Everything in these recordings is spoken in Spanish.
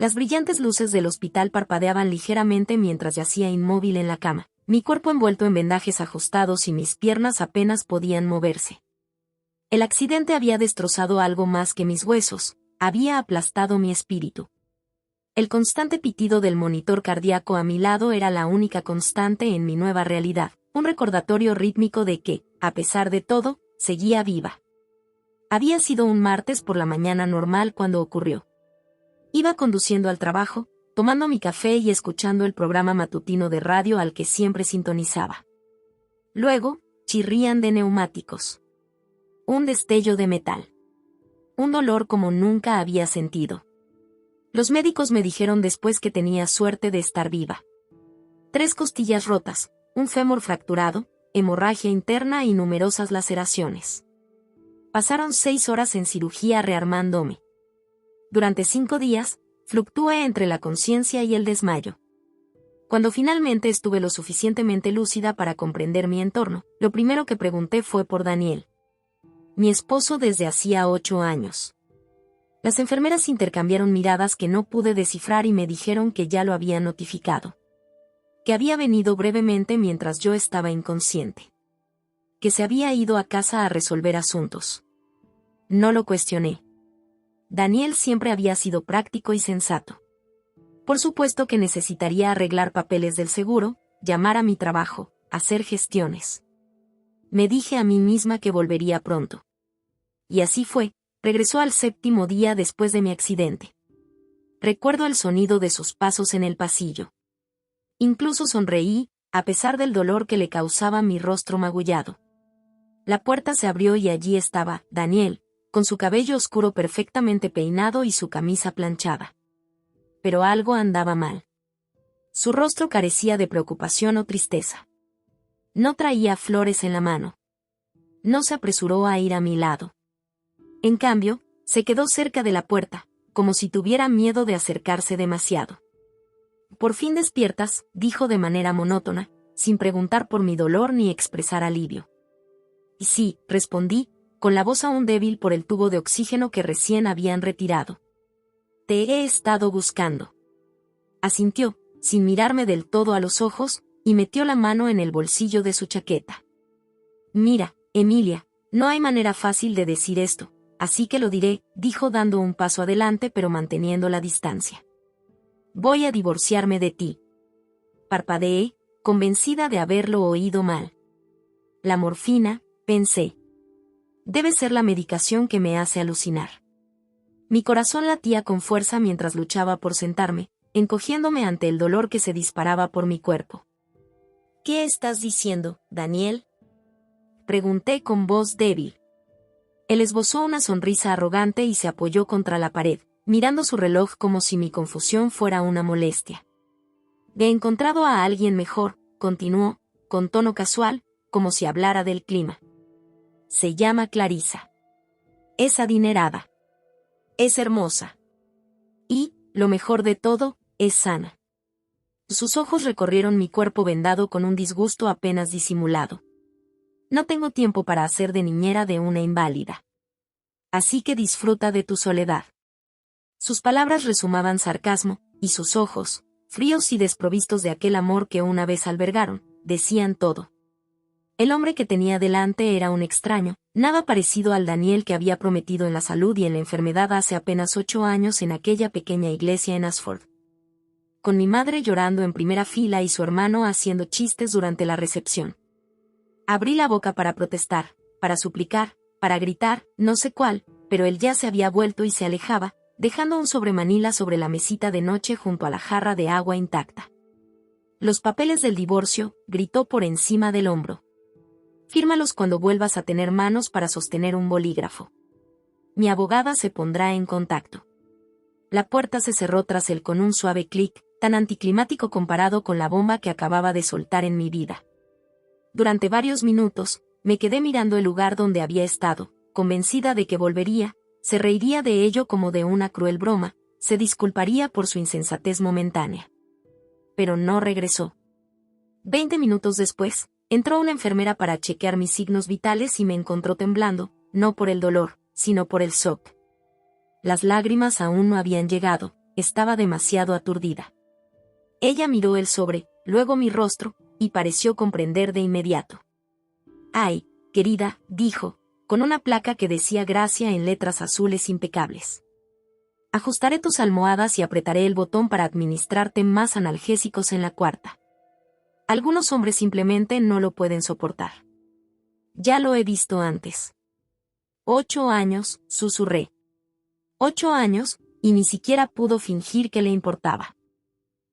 Las brillantes luces del hospital parpadeaban ligeramente mientras yacía inmóvil en la cama, mi cuerpo envuelto en vendajes ajustados y mis piernas apenas podían moverse. El accidente había destrozado algo más que mis huesos, había aplastado mi espíritu. El constante pitido del monitor cardíaco a mi lado era la única constante en mi nueva realidad, un recordatorio rítmico de que, a pesar de todo, seguía viva. Había sido un martes por la mañana normal cuando ocurrió. Iba conduciendo al trabajo, tomando mi café y escuchando el programa matutino de radio al que siempre sintonizaba. Luego, chirrían de neumáticos. Un destello de metal. Un dolor como nunca había sentido. Los médicos me dijeron después que tenía suerte de estar viva. 3 costillas rotas, un fémur fracturado, hemorragia interna y numerosas laceraciones. Pasaron 6 horas en cirugía rearmándome. Durante 5 días, fluctué entre la conciencia y el desmayo. Cuando finalmente estuve lo suficientemente lúcida para comprender mi entorno, lo primero que pregunté fue por Daniel. Mi esposo desde hacía 8 años. Las enfermeras intercambiaron miradas que no pude descifrar y me dijeron que ya lo había notificado. Que había venido brevemente mientras yo estaba inconsciente. Que se había ido a casa a resolver asuntos. No lo cuestioné. Daniel siempre había sido práctico y sensato. Por supuesto que necesitaría arreglar papeles del seguro, llamar a mi trabajo, hacer gestiones. Me dije a mí misma que volvería pronto. Y así fue, regresó al 7º día después de mi accidente. Recuerdo el sonido de sus pasos en el pasillo. Incluso sonreí, a pesar del dolor que le causaba mi rostro magullado. La puerta se abrió y allí estaba, Daniel, con su cabello oscuro perfectamente peinado y su camisa planchada. Pero algo andaba mal. Su rostro carecía de preocupación o tristeza. No traía flores en la mano. No se apresuró a ir a mi lado. En cambio, se quedó cerca de la puerta, como si tuviera miedo de acercarse demasiado. «Por fin despiertas», dijo de manera monótona, sin preguntar por mi dolor ni expresar alivio. «Y sí», respondí, con la voz aún débil por el tubo de oxígeno que recién habían retirado. «Te he estado buscando». Asintió, sin mirarme del todo a los ojos, y metió la mano en el bolsillo de su chaqueta. «Mira, Emilia, no hay manera fácil de decir esto, así que lo diré», dijo dando un paso adelante pero manteniendo la distancia. «Voy a divorciarme de ti». Parpadeé, convencida de haberlo oído mal. «La morfina», pensé. «Debe ser la medicación que me hace alucinar». Mi corazón latía con fuerza mientras luchaba por sentarme, encogiéndome ante el dolor que se disparaba por mi cuerpo. «¿Qué estás diciendo, Daniel?», pregunté con voz débil. Él esbozó una sonrisa arrogante y se apoyó contra la pared, mirando su reloj como si mi confusión fuera una molestia. «He encontrado a alguien mejor», continuó, con tono casual, como si hablara del clima. «Se llama Clarisa. Es adinerada. Es hermosa. Y, lo mejor de todo, es sana». Sus ojos recorrieron mi cuerpo vendado con un disgusto apenas disimulado. «No tengo tiempo para hacer de niñera de una inválida. Así que disfruta de tu soledad». Sus palabras rezumaban sarcasmo, y sus ojos, fríos y desprovistos de aquel amor que una vez albergaron, decían todo. El hombre que tenía delante era un extraño, nada parecido al Daniel que había prometido en la salud y en la enfermedad hace apenas 8 años en aquella pequeña iglesia en Ashford. Con mi madre llorando en primera fila y su hermano haciendo chistes durante la recepción. Abrí la boca para protestar, para suplicar, para gritar, no sé cuál, pero él ya se había vuelto y se alejaba, dejando un sobremanila sobre la mesita de noche junto a la jarra de agua intacta. «Los papeles del divorcio», gritó por encima del hombro. «Fírmalos cuando vuelvas a tener manos para sostener un bolígrafo. Mi abogada se pondrá en contacto». La puerta se cerró tras él con un suave clic, tan anticlimático comparado con la bomba que acababa de soltar en mi vida. Durante varios minutos, me quedé mirando el lugar donde había estado, convencida de que volvería, se reiría de ello como de una cruel broma, se disculparía por su insensatez momentánea. Pero no regresó. 20 minutos después, entró una enfermera para chequear mis signos vitales y me encontró temblando, no por el dolor, sino por el shock. Las lágrimas aún no habían llegado, estaba demasiado aturdida. Ella miró el sobre, luego mi rostro, y pareció comprender de inmediato. «Ay, querida», dijo, con una placa que decía gracia en letras azules impecables. «Ajustaré tus almohadas y apretaré el botón para administrarte más analgésicos en la cuarta. Algunos hombres simplemente no lo pueden soportar. Ya lo he visto antes». 8 años, susurré. 8 años, y ni siquiera pudo fingir que le importaba.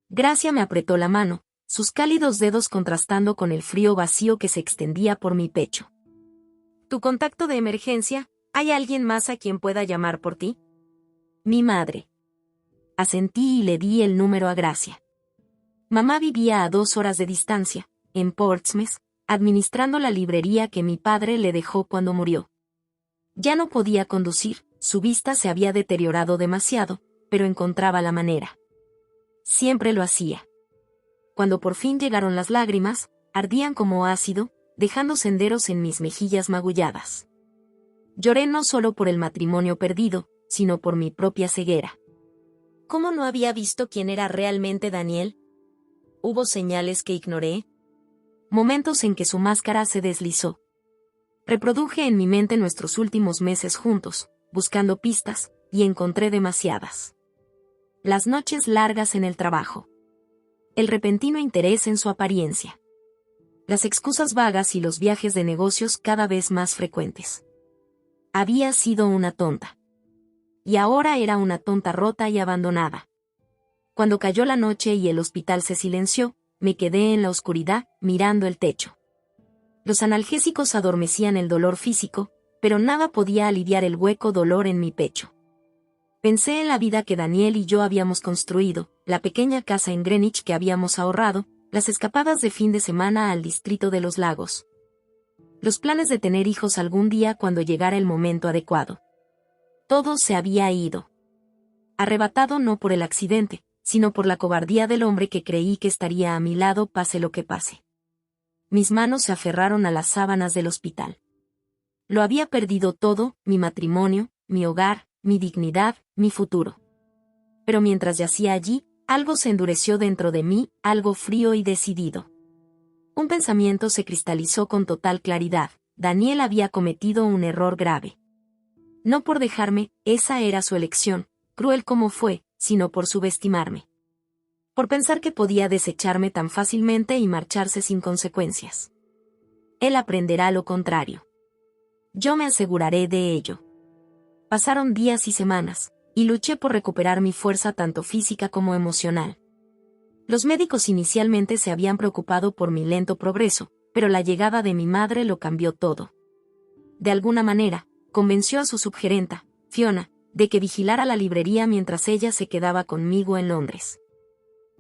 Gracia me apretó la mano, sus cálidos dedos contrastando con el frío vacío que se extendía por mi pecho. «¿Tu contacto de emergencia? ¿Hay alguien más a quien pueda llamar por ti?» «Mi madre». Asentí y le di el número a Gracia. Mamá vivía a 2 horas de distancia, en Portsmouth, administrando la librería que mi padre le dejó cuando murió. Ya no podía conducir, su vista se había deteriorado demasiado, pero encontraba la manera. Siempre lo hacía. Cuando por fin llegaron las lágrimas, ardían como ácido, dejando senderos en mis mejillas magulladas. Lloré no solo por el matrimonio perdido, sino por mi propia ceguera. ¿Cómo no había visto quién era realmente Daniel? ¿Hubo señales que ignoré? Momentos en que su máscara se deslizó. Reproduje en mi mente nuestros últimos meses juntos, buscando pistas, y encontré demasiadas. Las noches largas en el trabajo. El repentino interés en su apariencia. Las excusas vagas y los viajes de negocios cada vez más frecuentes. Había sido una tonta. Y ahora era una tonta rota y abandonada. Cuando cayó la noche y el hospital se silenció, me quedé en la oscuridad, mirando el techo. Los analgésicos adormecían el dolor físico, pero nada podía aliviar el hueco dolor en mi pecho. Pensé en la vida que Daniel y yo habíamos construido, la pequeña casa en Greenwich que habíamos ahorrado, las escapadas de fin de semana al distrito de los lagos. Los planes de tener hijos algún día cuando llegara el momento adecuado. Todo se había ido. Arrebatado no por el accidente, sino por la cobardía del hombre que creí que estaría a mi lado pase lo que pase. Mis manos se aferraron a las sábanas del hospital. Lo había perdido todo, mi matrimonio, mi hogar, mi dignidad, mi futuro. Pero mientras yacía allí, algo se endureció dentro de mí, algo frío y decidido. Un pensamiento se cristalizó con total claridad: Daniel había cometido un error grave. No por dejarme, esa era su elección, cruel como fue, sino por subestimarme. Por pensar que podía desecharme tan fácilmente y marcharse sin consecuencias. Él aprenderá lo contrario. Yo me aseguraré de ello. Pasaron días y semanas, y luché por recuperar mi fuerza tanto física como emocional. Los médicos inicialmente se habían preocupado por mi lento progreso, pero la llegada de mi madre lo cambió todo. De alguna manera, convenció a su subgerenta, Fiona, de que vigilara la librería mientras ella se quedaba conmigo en Londres.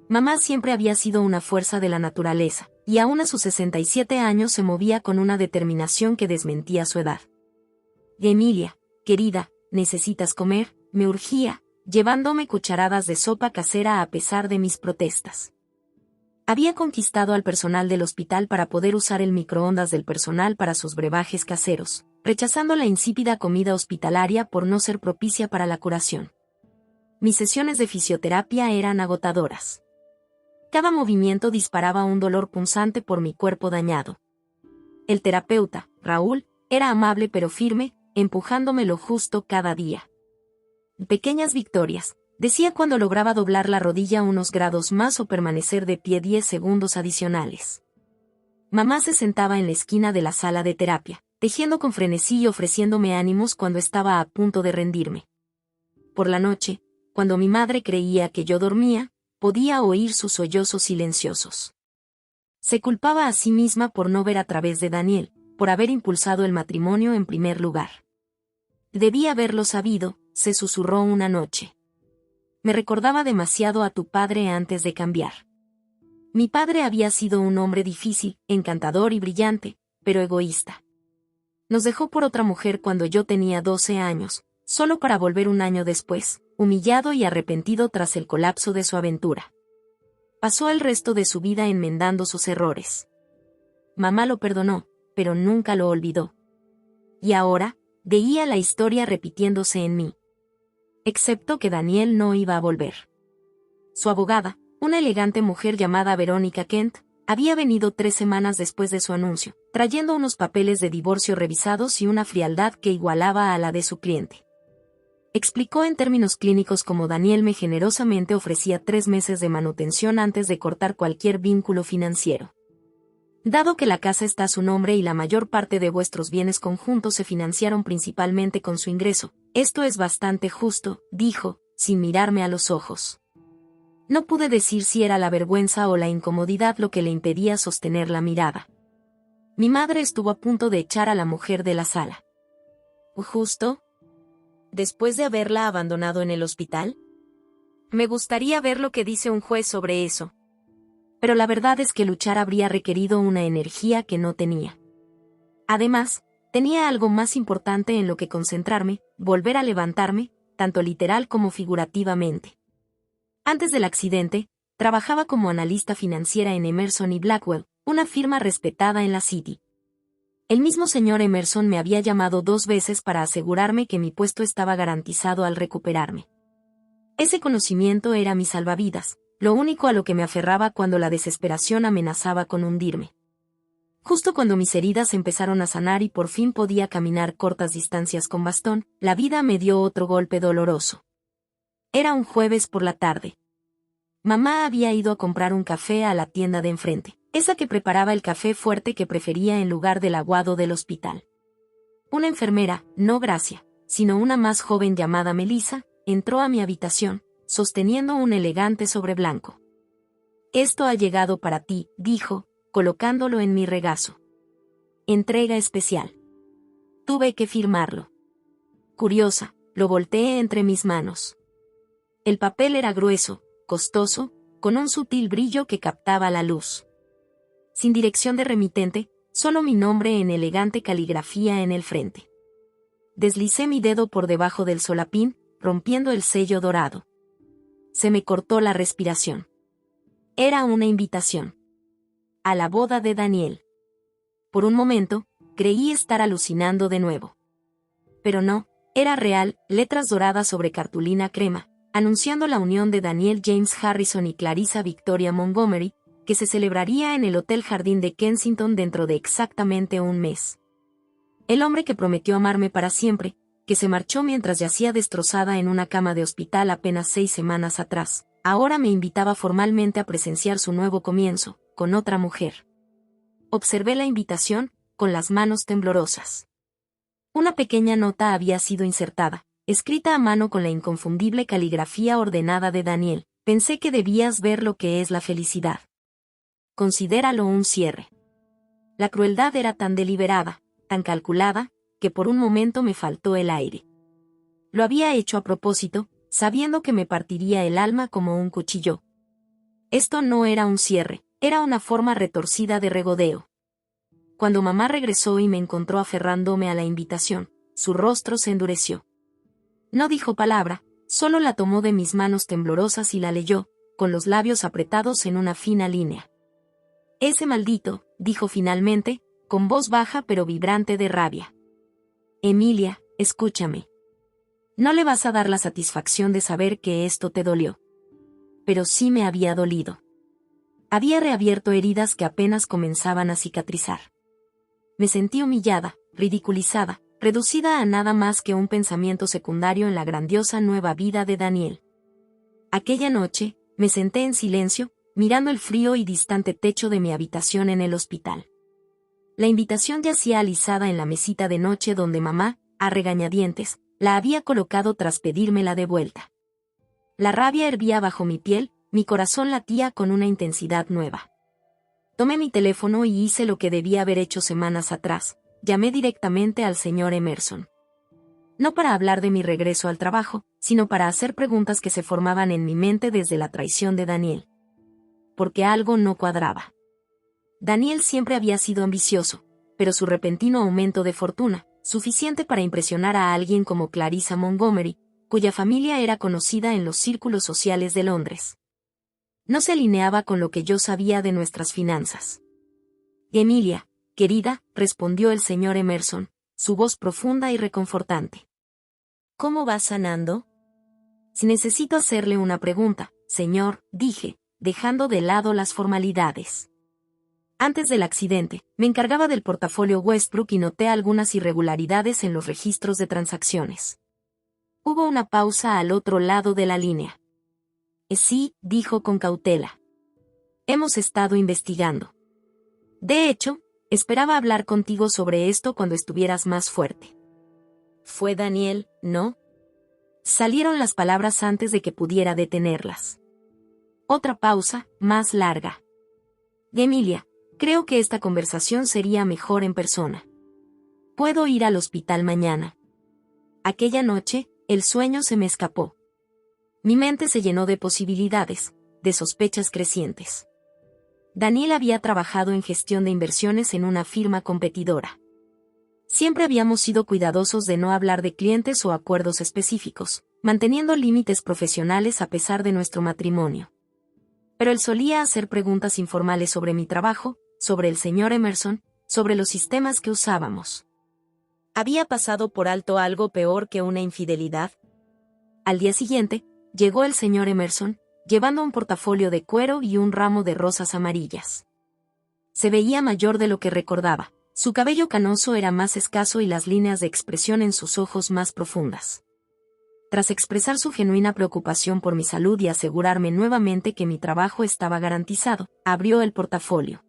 Mamá siempre había sido una fuerza de la naturaleza, y aún a sus 67 años se movía con una determinación que desmentía su edad. «Emilia, querida, necesitas comer», me urgía, llevándome cucharadas de sopa casera a pesar de mis protestas. Había conquistado al personal del hospital para poder usar el microondas del personal para sus brebajes caseros, rechazando la insípida comida hospitalaria por no ser propicia para la curación. Mis sesiones de fisioterapia eran agotadoras. Cada movimiento disparaba un dolor punzante por mi cuerpo dañado. El terapeuta, Raúl, era amable pero firme, empujándome lo justo cada día. «Pequeñas victorias», decía cuando lograba doblar la rodilla unos grados más o permanecer de pie 10 segundos adicionales. Mamá se sentaba en la esquina de la sala de terapia, tejiendo con frenesí y ofreciéndome ánimos cuando estaba a punto de rendirme. Por la noche, cuando mi madre creía que yo dormía, podía oír sus sollozos silenciosos. Se culpaba a sí misma por no ver a través de Daniel, por haber impulsado el matrimonio en primer lugar. «Debí haberlo sabido», se susurró una noche. «Me recordaba demasiado a tu padre antes de cambiar». Mi padre había sido un hombre difícil, encantador y brillante, pero egoísta. Nos dejó por otra mujer cuando yo tenía 12 años, solo para volver un año después, humillado y arrepentido tras el colapso de su aventura. Pasó el resto de su vida enmendando sus errores. Mamá lo perdonó, pero nunca lo olvidó. Y ahora, veía la historia repitiéndose en mí. Excepto que Daniel no iba a volver. Su abogada, una elegante mujer llamada Verónica Kent, había venido 3 semanas después de su anuncio, trayendo unos papeles de divorcio revisados y una frialdad que igualaba a la de su cliente. Explicó en términos clínicos cómo Daniel me generosamente ofrecía 3 meses de manutención antes de cortar cualquier vínculo financiero. Dado que la casa está a su nombre y la mayor parte de vuestros bienes conjuntos se financiaron principalmente con su ingreso, esto es bastante justo, dijo, sin mirarme a los ojos. No pude decir si era la vergüenza o la incomodidad lo que le impedía sostener la mirada. Mi madre estuvo a punto de echar a la mujer de la sala. ¿Justo? ¿Después de haberla abandonado en el hospital? Me gustaría ver lo que dice un juez sobre eso. Pero la verdad es que luchar habría requerido una energía que no tenía. Además, tenía algo más importante en lo que concentrarme, volver a levantarme, tanto literal como figurativamente. Antes del accidente, trabajaba como analista financiera en Emerson y Blackwell, una firma respetada en la City. El mismo señor Emerson me había llamado 2 veces para asegurarme que mi puesto estaba garantizado al recuperarme. Ese conocimiento era mi salvavidas, lo único a lo que me aferraba cuando la desesperación amenazaba con hundirme. Justo cuando mis heridas empezaron a sanar y por fin podía caminar cortas distancias con bastón, la vida me dio otro golpe doloroso. Era un jueves por la tarde. Mamá había ido a comprar un café a la tienda de enfrente, esa que preparaba el café fuerte que prefería en lugar del aguado del hospital. Una enfermera, no Gracia, sino una más joven llamada Melissa, entró a mi habitación, sosteniendo un elegante sobre blanco. «Esto ha llegado para ti», dijo, colocándolo en mi regazo. «Entrega especial». Tuve que firmarlo. Curiosa, lo volteé entre mis manos. El papel era grueso, costoso, con un sutil brillo que captaba la luz. Sin dirección de remitente, solo mi nombre en elegante caligrafía en el frente. Deslicé mi dedo por debajo del solapín, rompiendo el sello dorado. Se me cortó la respiración. Era una invitación. A la boda de Daniel. Por un momento, creí estar alucinando de nuevo. Pero no, era real, letras doradas sobre cartulina crema, anunciando la unión de Daniel James Harrison y Clarissa Victoria Montgomery, que se celebraría en el Hotel Jardín de Kensington dentro de exactamente un mes. El hombre que prometió amarme para siempre, que se marchó mientras yacía destrozada en una cama de hospital apenas 6 semanas atrás, ahora me invitaba formalmente a presenciar su nuevo comienzo, con otra mujer. Observé la invitación, con las manos temblorosas. Una pequeña nota había sido insertada, escrita a mano con la inconfundible caligrafía ordenada de Daniel. Pensé que debías ver lo que es la felicidad. Considéralo un cierre. La crueldad era tan deliberada, tan calculada, que por un momento me faltó el aire. Lo había hecho a propósito, sabiendo que me partiría el alma como un cuchillo. Esto no era un cierre, era una forma retorcida de regodeo. Cuando mamá regresó y me encontró aferrándome a la invitación, su rostro se endureció. No dijo palabra, solo la tomó de mis manos temblorosas y la leyó, con los labios apretados en una fina línea. «Ese maldito», dijo finalmente, con voz baja pero vibrante de rabia. «Emilia, escúchame. No le vas a dar la satisfacción de saber que esto te dolió. Pero sí me había dolido. Había reabierto heridas que apenas comenzaban a cicatrizar. Me sentí humillada, ridiculizada, reducida a nada más que un pensamiento secundario en la grandiosa nueva vida de Daniel. Aquella noche, me senté en silencio, mirando el frío y distante techo de mi habitación en el hospital. La invitación yacía alisada en la mesita de noche donde mamá, a regañadientes, la había colocado tras pedírmela de vuelta. La rabia hervía bajo mi piel, mi corazón latía con una intensidad nueva. Tomé mi teléfono y hice lo que debía haber hecho semanas atrás, llamé directamente al señor Emerson. No para hablar de mi regreso al trabajo, sino para hacer preguntas que se formaban en mi mente desde la traición de Daniel. Porque algo no cuadraba. Daniel siempre había sido ambicioso, pero su repentino aumento de fortuna, suficiente para impresionar a alguien como Clarissa Montgomery, cuya familia era conocida en los círculos sociales de Londres, no se alineaba con lo que yo sabía de nuestras finanzas. «Emilia, querida», respondió el señor Emerson, su voz profunda y reconfortante. «¿Cómo vas sanando?» Si necesito hacerle una pregunta, señor, dije, dejando de lado las formalidades. Antes del accidente, me encargaba del portafolio Westbrook y noté algunas irregularidades en los registros de transacciones. Hubo una pausa al otro lado de la línea. Sí, dijo con cautela. Hemos estado investigando. De hecho, esperaba hablar contigo sobre esto cuando estuvieras más fuerte. Fue Daniel, ¿no? Salieron las palabras antes de que pudiera detenerlas. Otra pausa, más larga. Emilia, creo que esta conversación sería mejor en persona. ¿Puedo ir al hospital mañana? Aquella noche, el sueño se me escapó. Mi mente se llenó de posibilidades, de sospechas crecientes. Daniel había trabajado en gestión de inversiones en una firma competidora. Siempre habíamos sido cuidadosos de no hablar de clientes o acuerdos específicos, manteniendo límites profesionales a pesar de nuestro matrimonio. Pero él solía hacer preguntas informales sobre mi trabajo, sobre el señor Emerson, sobre los sistemas que usábamos. ¿Había pasado por alto algo peor que una infidelidad? Al día siguiente, llegó el señor Emerson, llevando un portafolio de cuero y un ramo de rosas amarillas. Se veía mayor de lo que recordaba, su cabello canoso era más escaso y las líneas de expresión en sus ojos más profundas. Tras expresar su genuina preocupación por mi salud y asegurarme nuevamente que mi trabajo estaba garantizado, abrió el portafolio.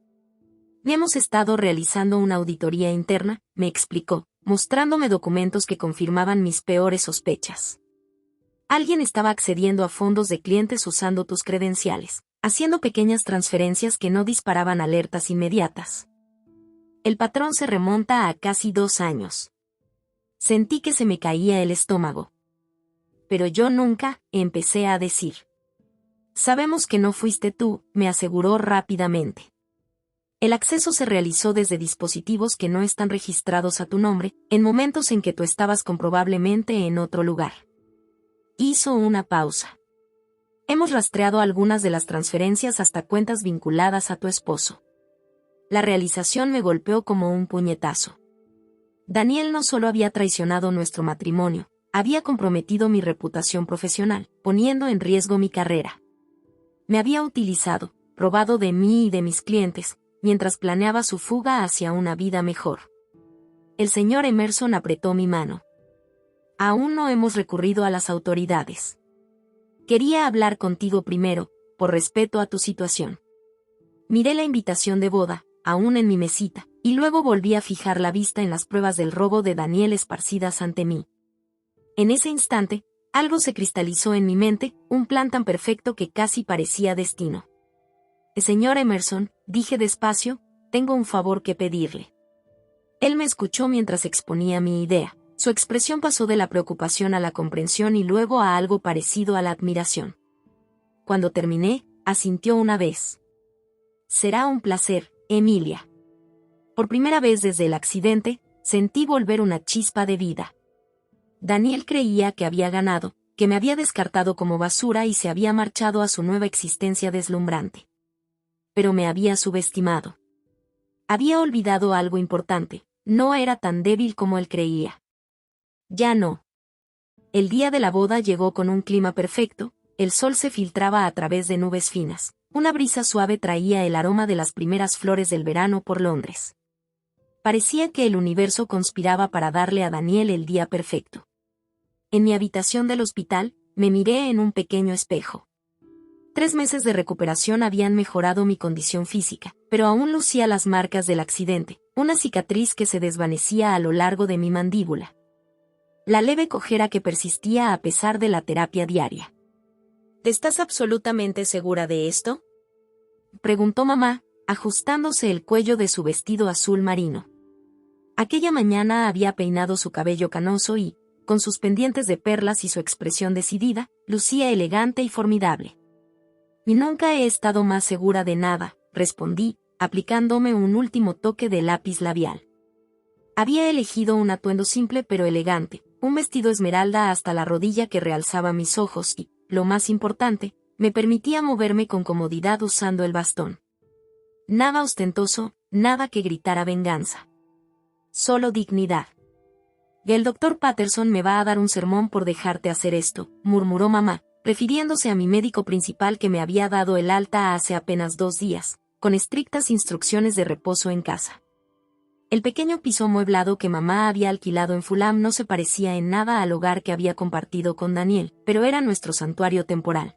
Hemos estado realizando una auditoría interna, me explicó, mostrándome documentos que confirmaban mis peores sospechas. Alguien estaba accediendo a fondos de clientes usando tus credenciales, haciendo pequeñas transferencias que no disparaban alertas inmediatas. El patrón se remonta a casi 2 años. Sentí que se me caía el estómago. Pero yo nunca, empecé a decir. Sabemos que no fuiste tú, me aseguró rápidamente. El acceso se realizó desde dispositivos que no están registrados a tu nombre, en momentos en que tú estabas comprobablemente en otro lugar. Hizo una pausa. Hemos rastreado algunas de las transferencias hasta cuentas vinculadas a tu esposo. La realización me golpeó como un puñetazo. Daniel no solo había traicionado nuestro matrimonio, había comprometido mi reputación profesional, poniendo en riesgo mi carrera. Me había utilizado, robado de mí y de mis clientes, mientras planeaba su fuga hacia una vida mejor. El señor Emerson apretó mi mano. Aún no hemos recurrido a las autoridades. Quería hablar contigo primero, por respeto a tu situación. Miré la invitación de boda, aún en mi mesita, y luego volví a fijar la vista en las pruebas del robo de Daniel esparcidas ante mí. En ese instante, algo se cristalizó en mi mente, un plan tan perfecto que casi parecía destino. Señor Emerson, dije despacio, tengo un favor que pedirle. Él me escuchó mientras exponía mi idea. Su expresión pasó de la preocupación a la comprensión y luego a algo parecido a la admiración. Cuando terminé, asintió una vez. Será un placer, Emilia. Por primera vez desde el accidente, sentí volver una chispa de vida. Daniel creía que había ganado, que me había descartado como basura y se había marchado a su nueva existencia deslumbrante. Pero me había subestimado. Había olvidado algo importante, no era tan débil como él creía. Ya no. El día de la boda llegó con un clima perfecto, el sol se filtraba a través de nubes finas, una brisa suave traía el aroma de las primeras flores del verano por Londres. Parecía que el universo conspiraba para darle a Daniel el día perfecto. En mi habitación del hospital, me miré en un pequeño espejo. 3 meses de recuperación habían mejorado mi condición física, pero aún lucía las marcas del accidente, una cicatriz que se desvanecía a lo largo de mi mandíbula. La leve cojera que persistía a pesar de la terapia diaria. ¿Estás absolutamente segura de esto?, preguntó mamá, ajustándose el cuello de su vestido azul marino. Aquella mañana había peinado su cabello canoso y, con sus pendientes de perlas y su expresión decidida, lucía elegante y formidable. Y nunca he estado más segura de nada, respondí, aplicándome un último toque de lápiz labial. Había elegido un atuendo simple pero elegante, un vestido esmeralda hasta la rodilla que realzaba mis ojos y, lo más importante, me permitía moverme con comodidad usando el bastón. Nada ostentoso, nada que gritara venganza. Solo dignidad. El doctor Patterson me va a dar un sermón por dejarte hacer esto, murmuró mamá, refiriéndose a mi médico principal que me había dado el alta hace apenas 2 días, con estrictas instrucciones de reposo en casa. El pequeño piso amueblado que mamá había alquilado en Fulham no se parecía en nada al hogar que había compartido con Daniel, pero era nuestro santuario temporal.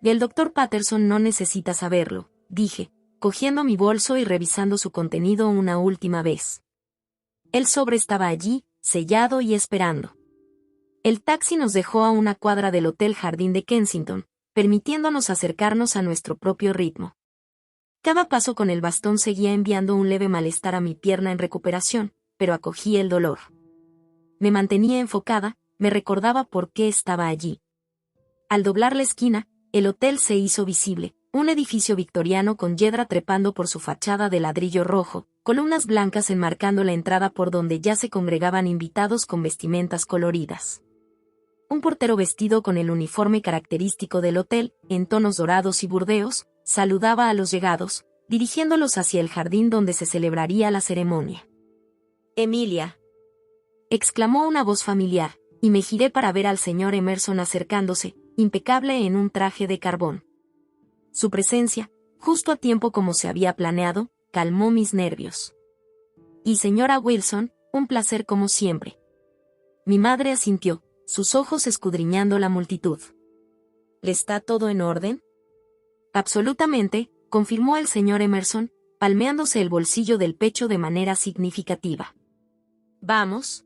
Y el doctor Patterson no necesita saberlo, dije, cogiendo mi bolso y revisando su contenido una última vez. El sobre estaba allí, sellado y esperando. El taxi nos dejó a una cuadra del Hotel Jardín de Kensington, permitiéndonos acercarnos a nuestro propio ritmo. Cada paso con el bastón seguía enviando un leve malestar a mi pierna en recuperación, pero acogí el dolor. Me mantenía enfocada, me recordaba por qué estaba allí. Al doblar la esquina, el hotel se hizo visible, un edificio victoriano con yedra trepando por su fachada de ladrillo rojo, columnas blancas enmarcando la entrada por donde ya se congregaban invitados con vestimentas coloridas. Un portero vestido con el uniforme característico del hotel, en tonos dorados y burdeos, saludaba a los llegados, dirigiéndolos hacia el jardín donde se celebraría la ceremonia. «Emilia», exclamó una voz familiar, y me giré para ver al señor Emerson acercándose, impecable en un traje de carbón. Su presencia, justo a tiempo como se había planeado, calmó mis nervios. «Y señora Wilson, un placer como siempre». Mi madre asintió, sus ojos escudriñando la multitud. «¿Está todo en orden?» «Absolutamente», confirmó el señor Emerson, palmeándose el bolsillo del pecho de manera significativa. «Vamos».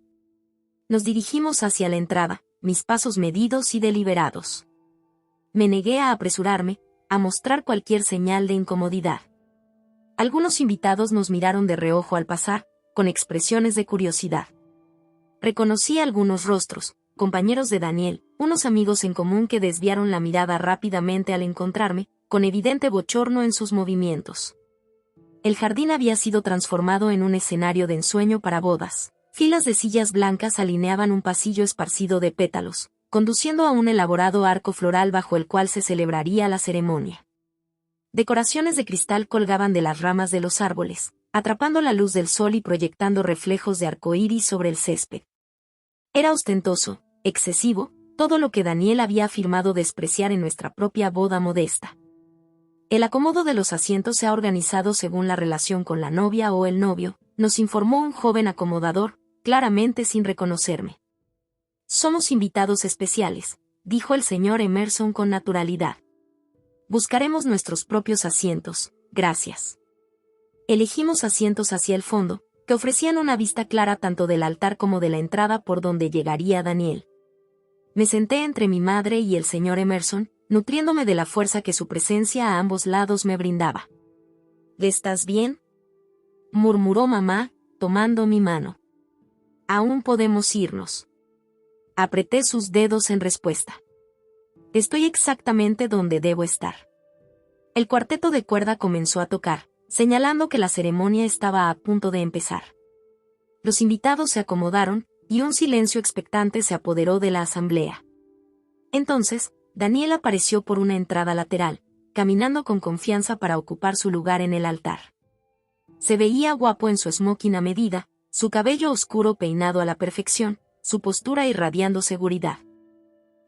Nos dirigimos hacia la entrada, mis pasos medidos y deliberados. Me negué a apresurarme, a mostrar cualquier señal de incomodidad. Algunos invitados nos miraron de reojo al pasar, con expresiones de curiosidad. Reconocí algunos rostros, compañeros de Daniel, unos amigos en común que desviaron la mirada rápidamente al encontrarme, con evidente bochorno en sus movimientos. El jardín había sido transformado en un escenario de ensueño para bodas. Filas de sillas blancas alineaban un pasillo esparcido de pétalos, conduciendo a un elaborado arco floral bajo el cual se celebraría la ceremonia. Decoraciones de cristal colgaban de las ramas de los árboles, atrapando la luz del sol y proyectando reflejos de arcoíris sobre el césped. Era ostentoso, excesivo, todo lo que Daniel había afirmado despreciar en nuestra propia boda modesta. El acomodo de los asientos se ha organizado según la relación con la novia o el novio, nos informó un joven acomodador, claramente sin reconocerme. «Somos invitados especiales», dijo el señor Emerson con naturalidad. «Buscaremos nuestros propios asientos, gracias». Elegimos asientos hacia el fondo, que ofrecían una vista clara tanto del altar como de la entrada por donde llegaría Daniel. Me senté entre mi madre y el señor Emerson, nutriéndome de la fuerza que su presencia a ambos lados me brindaba. «¿Estás bien?», murmuró mamá, tomando mi mano. «Aún podemos irnos». Apreté sus dedos en respuesta. «Estoy exactamente donde debo estar». El cuarteto de cuerda comenzó a tocar, señalando que la ceremonia estaba a punto de empezar. Los invitados se acomodaron, y un silencio expectante se apoderó de la asamblea. Entonces, Daniel apareció por una entrada lateral, caminando con confianza para ocupar su lugar en el altar. Se veía guapo en su smoking a medida, su cabello oscuro peinado a la perfección, su postura irradiando seguridad.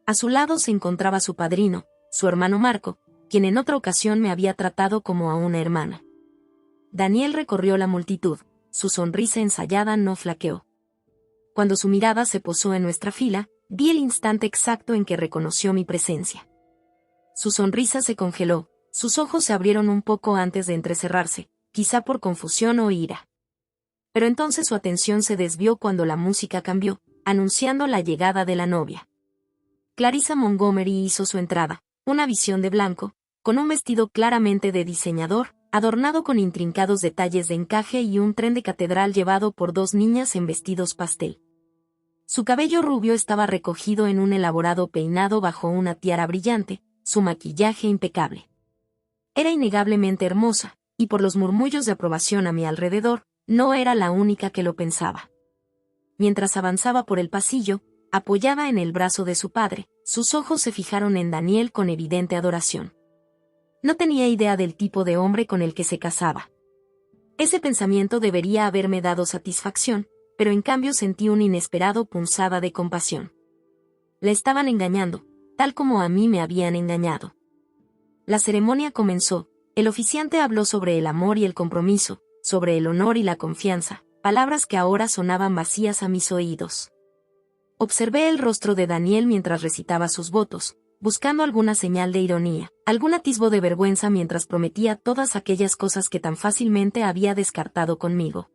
A su lado se encontraba su padrino, su hermano Marco, quien en otra ocasión me había tratado como a una hermana. Daniel recorrió la multitud, su sonrisa ensayada no flaqueó. Cuando su mirada se posó en nuestra fila, vi el instante exacto en que reconoció mi presencia. Su sonrisa se congeló, sus ojos se abrieron un poco antes de entrecerrarse, quizá por confusión o ira. Pero entonces su atención se desvió cuando la música cambió, anunciando la llegada de la novia. Clarissa Montgomery hizo su entrada, una visión de blanco, con un vestido claramente de diseñador, adornado con intrincados detalles de encaje y un tren de catedral llevado por 2 niñas en vestidos pastel. Su cabello rubio estaba recogido en un elaborado peinado bajo una tiara brillante, su maquillaje impecable. Era innegablemente hermosa, y por los murmullos de aprobación a mi alrededor, no era la única que lo pensaba. Mientras avanzaba por el pasillo, apoyada en el brazo de su padre, sus ojos se fijaron en Daniel con evidente adoración. No tenía idea del tipo de hombre con el que se casaba. Ese pensamiento debería haberme dado satisfacción, pero en cambio sentí un inesperado punzada de compasión. La estaban engañando, tal como a mí me habían engañado. La ceremonia comenzó. El oficiante habló sobre el amor y el compromiso, sobre el honor y la confianza, palabras que ahora sonaban vacías a mis oídos. Observé el rostro de Daniel mientras recitaba sus votos, buscando alguna señal de ironía, algún atisbo de vergüenza mientras prometía todas aquellas cosas que tan fácilmente había descartado conmigo.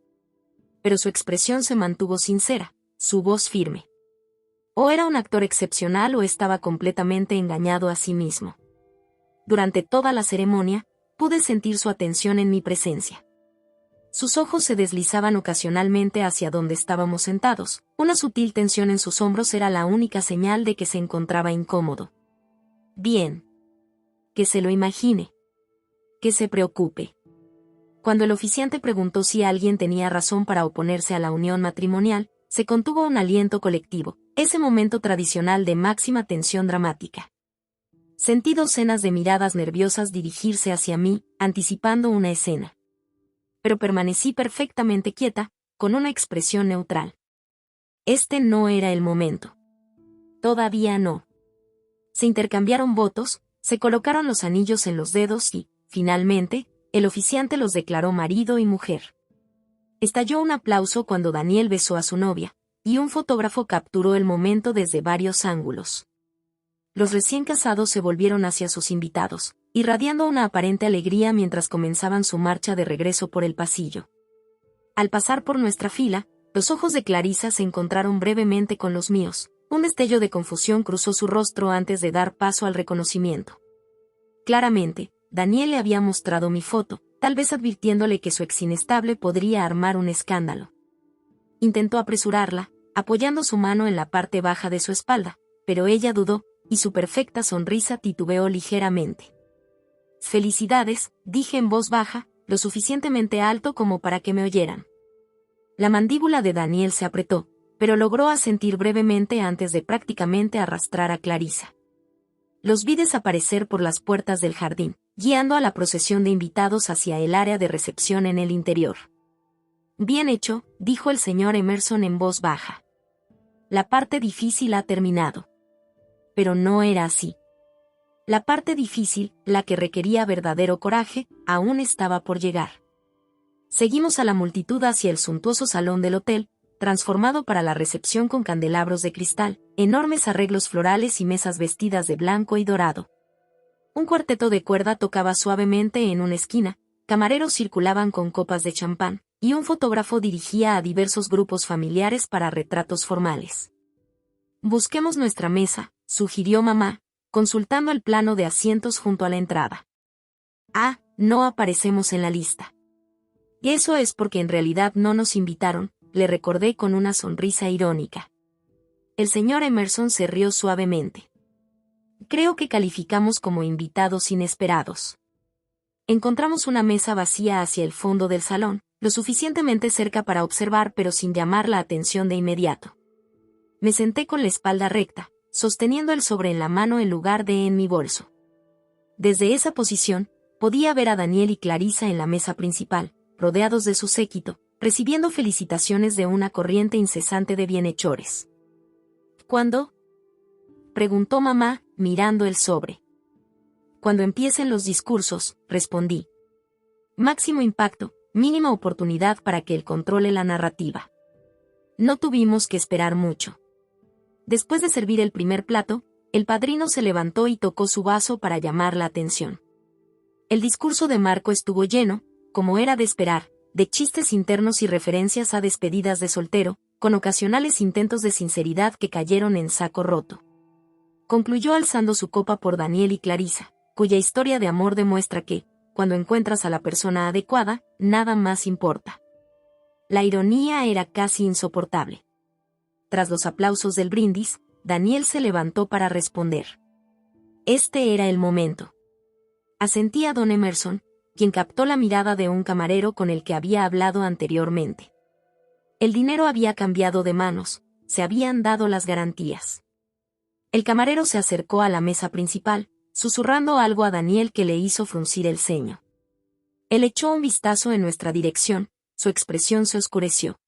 Pero su expresión se mantuvo sincera, su voz firme. O era un actor excepcional o estaba completamente engañado a sí mismo. Durante toda la ceremonia, pude sentir su atención en mi presencia. Sus ojos se deslizaban ocasionalmente hacia donde estábamos sentados. Una sutil tensión en sus hombros era la única señal de que se encontraba incómodo. Bien. Que se lo imagine. Que se preocupe. Cuando el oficiante preguntó si alguien tenía razón para oponerse a la unión matrimonial, se contuvo un aliento colectivo, ese momento tradicional de máxima tensión dramática. Sentí docenas de miradas nerviosas dirigirse hacia mí, anticipando una escena. Pero permanecí perfectamente quieta, con una expresión neutral. Este no era el momento. Todavía no. Se intercambiaron votos, se colocaron los anillos en los dedos y, finalmente, el oficiante los declaró marido y mujer. Estalló un aplauso cuando Daniel besó a su novia, y un fotógrafo capturó el momento desde varios ángulos. Los recién casados se volvieron hacia sus invitados, irradiando una aparente alegría mientras comenzaban su marcha de regreso por el pasillo. Al pasar por nuestra fila, los ojos de Clarisa se encontraron brevemente con los míos. Un destello de confusión cruzó su rostro antes de dar paso al reconocimiento. Claramente, Daniel le había mostrado mi foto, tal vez advirtiéndole que su ex inestable podría armar un escándalo. Intentó apresurarla, apoyando su mano en la parte baja de su espalda, pero ella dudó, y su perfecta sonrisa titubeó ligeramente. «Felicidades», dije en voz baja, lo suficientemente alto como para que me oyeran. La mandíbula de Daniel se apretó, pero logró asentir brevemente antes de prácticamente arrastrar a Clarisa. Los vi desaparecer por las puertas del jardín, guiando a la procesión de invitados hacia el área de recepción en el interior. «Bien hecho», dijo el señor Emerson en voz baja. «La parte difícil ha terminado». Pero no era así. La parte difícil, la que requería verdadero coraje, aún estaba por llegar. Seguimos a la multitud hacia el suntuoso salón del hotel, transformado para la recepción con candelabros de cristal, enormes arreglos florales y mesas vestidas de blanco y dorado. Un cuarteto de cuerda tocaba suavemente en una esquina, camareros circulaban con copas de champán, y un fotógrafo dirigía a diversos grupos familiares para retratos formales. «Busquemos nuestra mesa», sugirió mamá, consultando el plano de asientos junto a la entrada. «Ah, no aparecemos en la lista». «Y eso es porque en realidad no nos invitaron», le recordé con una sonrisa irónica. El señor Emerson se rió suavemente. «Creo que calificamos como invitados inesperados». Encontramos una mesa vacía hacia el fondo del salón, lo suficientemente cerca para observar pero sin llamar la atención de inmediato. Me senté con la espalda recta, sosteniendo el sobre en la mano en lugar de en mi bolso. Desde esa posición, podía ver a Daniel y Clarisa en la mesa principal, rodeados de su séquito, recibiendo felicitaciones de una corriente incesante de bienhechores. «¿Cuándo?», preguntó mamá, mirando el sobre. «Cuando empiecen los discursos», respondí. «Máximo impacto, mínima oportunidad para que él controle la narrativa». No tuvimos que esperar mucho. Después de servir el primer plato, el padrino se levantó y tocó su vaso para llamar la atención. El discurso de Marco estuvo lleno, como era de esperar, de chistes internos y referencias a despedidas de soltero, con ocasionales intentos de sinceridad que cayeron en saco roto. Concluyó alzando su copa por Daniel y Clarisa, cuya historia de amor demuestra que, cuando encuentras a la persona adecuada, nada más importa. La ironía era casi insoportable. Tras los aplausos del brindis, Daniel se levantó para responder. Este era el momento. Asentí a don Emerson, quien captó la mirada de un camarero con el que había hablado anteriormente. El dinero había cambiado de manos, se habían dado las garantías. El camarero se acercó a la mesa principal, susurrando algo a Daniel que le hizo fruncir el ceño. Él echó un vistazo en nuestra dirección, su expresión se oscureció.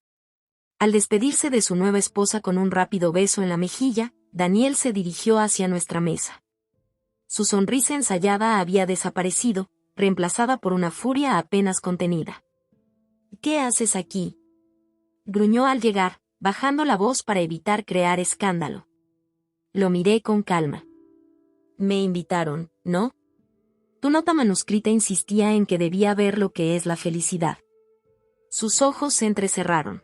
Al despedirse de su nueva esposa con un rápido beso en la mejilla, Daniel se dirigió hacia nuestra mesa. Su sonrisa ensayada había desaparecido, reemplazada por una furia apenas contenida. «¿Qué haces aquí?», gruñó al llegar, bajando la voz para evitar crear escándalo. Lo miré con calma. «Me invitaron, ¿no? Tu nota manuscrita insistía en que debía ver lo que es la felicidad». Sus ojos se entrecerraron.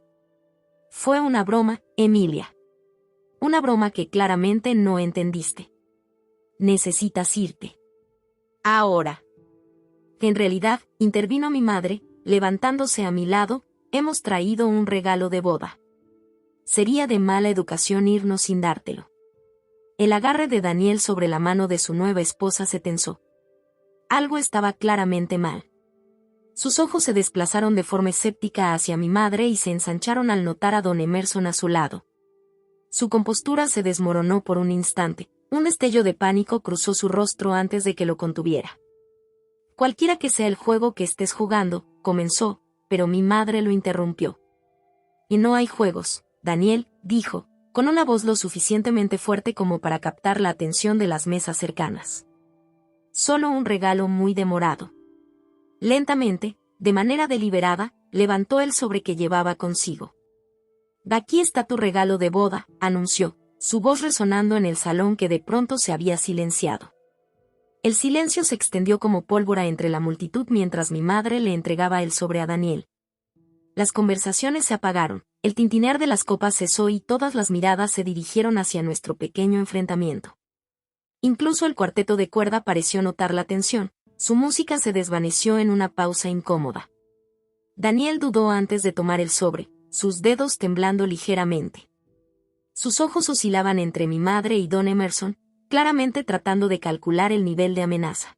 «Fue una broma, Emilia. Una broma que claramente no entendiste. Necesitas irte. Ahora». En realidad, intervino mi madre, levantándose a mi lado, «hemos traído un regalo de boda. Sería de mala educación irnos sin dártelo». El agarre de Daniel sobre la mano de su nueva esposa se tensó. Algo estaba claramente mal. Sus ojos se desplazaron de forma escéptica hacia mi madre y se ensancharon al notar a don Emerson a su lado. Su compostura se desmoronó por un instante. Un destello de pánico cruzó su rostro antes de que lo contuviera. «Cualquiera que sea el juego que estés jugando», comenzó, pero mi madre lo interrumpió. «Y no hay juegos, Daniel», dijo, con una voz lo suficientemente fuerte como para captar la atención de las mesas cercanas. «Solo un regalo muy demorado». Lentamente, de manera deliberada, levantó el sobre que llevaba consigo. «Aquí está tu regalo de boda», anunció, su voz resonando en el salón que de pronto se había silenciado. El silencio se extendió como pólvora entre la multitud mientras mi madre le entregaba el sobre a Daniel. Las conversaciones se apagaron, el tintinear de las copas cesó y todas las miradas se dirigieron hacia nuestro pequeño enfrentamiento. Incluso el cuarteto de cuerda pareció notar la tensión, su música se desvaneció en una pausa incómoda. Daniel dudó antes de tomar el sobre, sus dedos temblando ligeramente. Sus ojos oscilaban entre mi madre y don Emerson, claramente tratando de calcular el nivel de amenaza.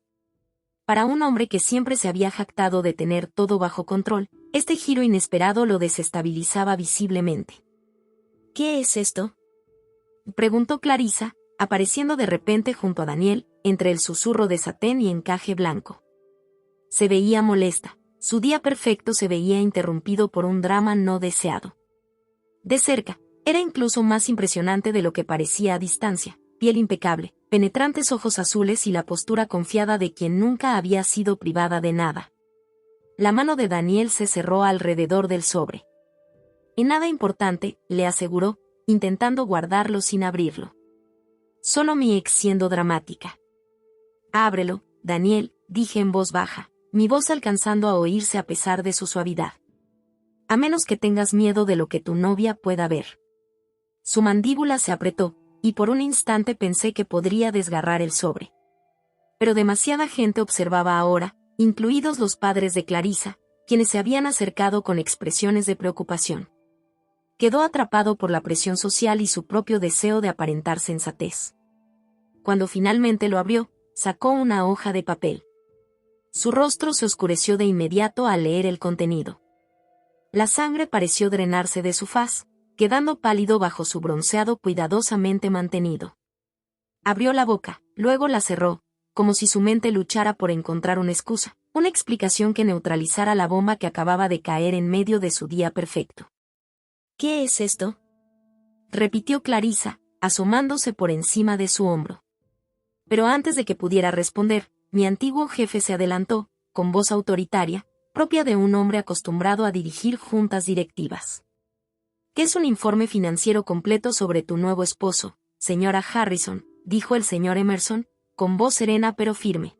Para un hombre que siempre se había jactado de tener todo bajo control, este giro inesperado lo desestabilizaba visiblemente. «¿Qué es esto?», preguntó Clarisa, apareciendo de repente junto a Daniel, entre el susurro de satén y encaje blanco. Se veía molesta, su día perfecto se veía interrumpido por un drama no deseado. De cerca, era incluso más impresionante de lo que parecía a distancia. Piel impecable, penetrantes ojos azules y la postura confiada de quien nunca había sido privada de nada. La mano de Daniel se cerró alrededor del sobre. «En nada importante», le aseguró, intentando guardarlo sin abrirlo. «Solo mi ex siendo dramática». «Ábrelo, Daniel», dije en voz baja, mi voz alcanzando a oírse a pesar de su suavidad. «A menos que tengas miedo de lo que tu novia pueda ver». Su mandíbula se apretó, y por un instante pensé que podría desgarrar el sobre. Pero demasiada gente observaba ahora, incluidos los padres de Clarisa, quienes se habían acercado con expresiones de preocupación. Quedó atrapado por la presión social y su propio deseo de aparentar sensatez. Cuando finalmente lo abrió, sacó una hoja de papel. Su rostro se oscureció de inmediato al leer el contenido. La sangre pareció drenarse de su faz, quedando pálido bajo su bronceado cuidadosamente mantenido. Abrió la boca, luego la cerró, como si su mente luchara por encontrar una excusa, una explicación que neutralizara la bomba que acababa de caer en medio de su día perfecto. «¿Qué es esto?», repitió Clarisa, asomándose por encima de su hombro. Pero antes de que pudiera responder, mi antiguo jefe se adelantó, con voz autoritaria, propia de un hombre acostumbrado a dirigir juntas directivas. «¿Qué es un informe financiero completo sobre tu nuevo esposo, señora Harrison?», dijo el señor Emerson, con voz serena pero firme.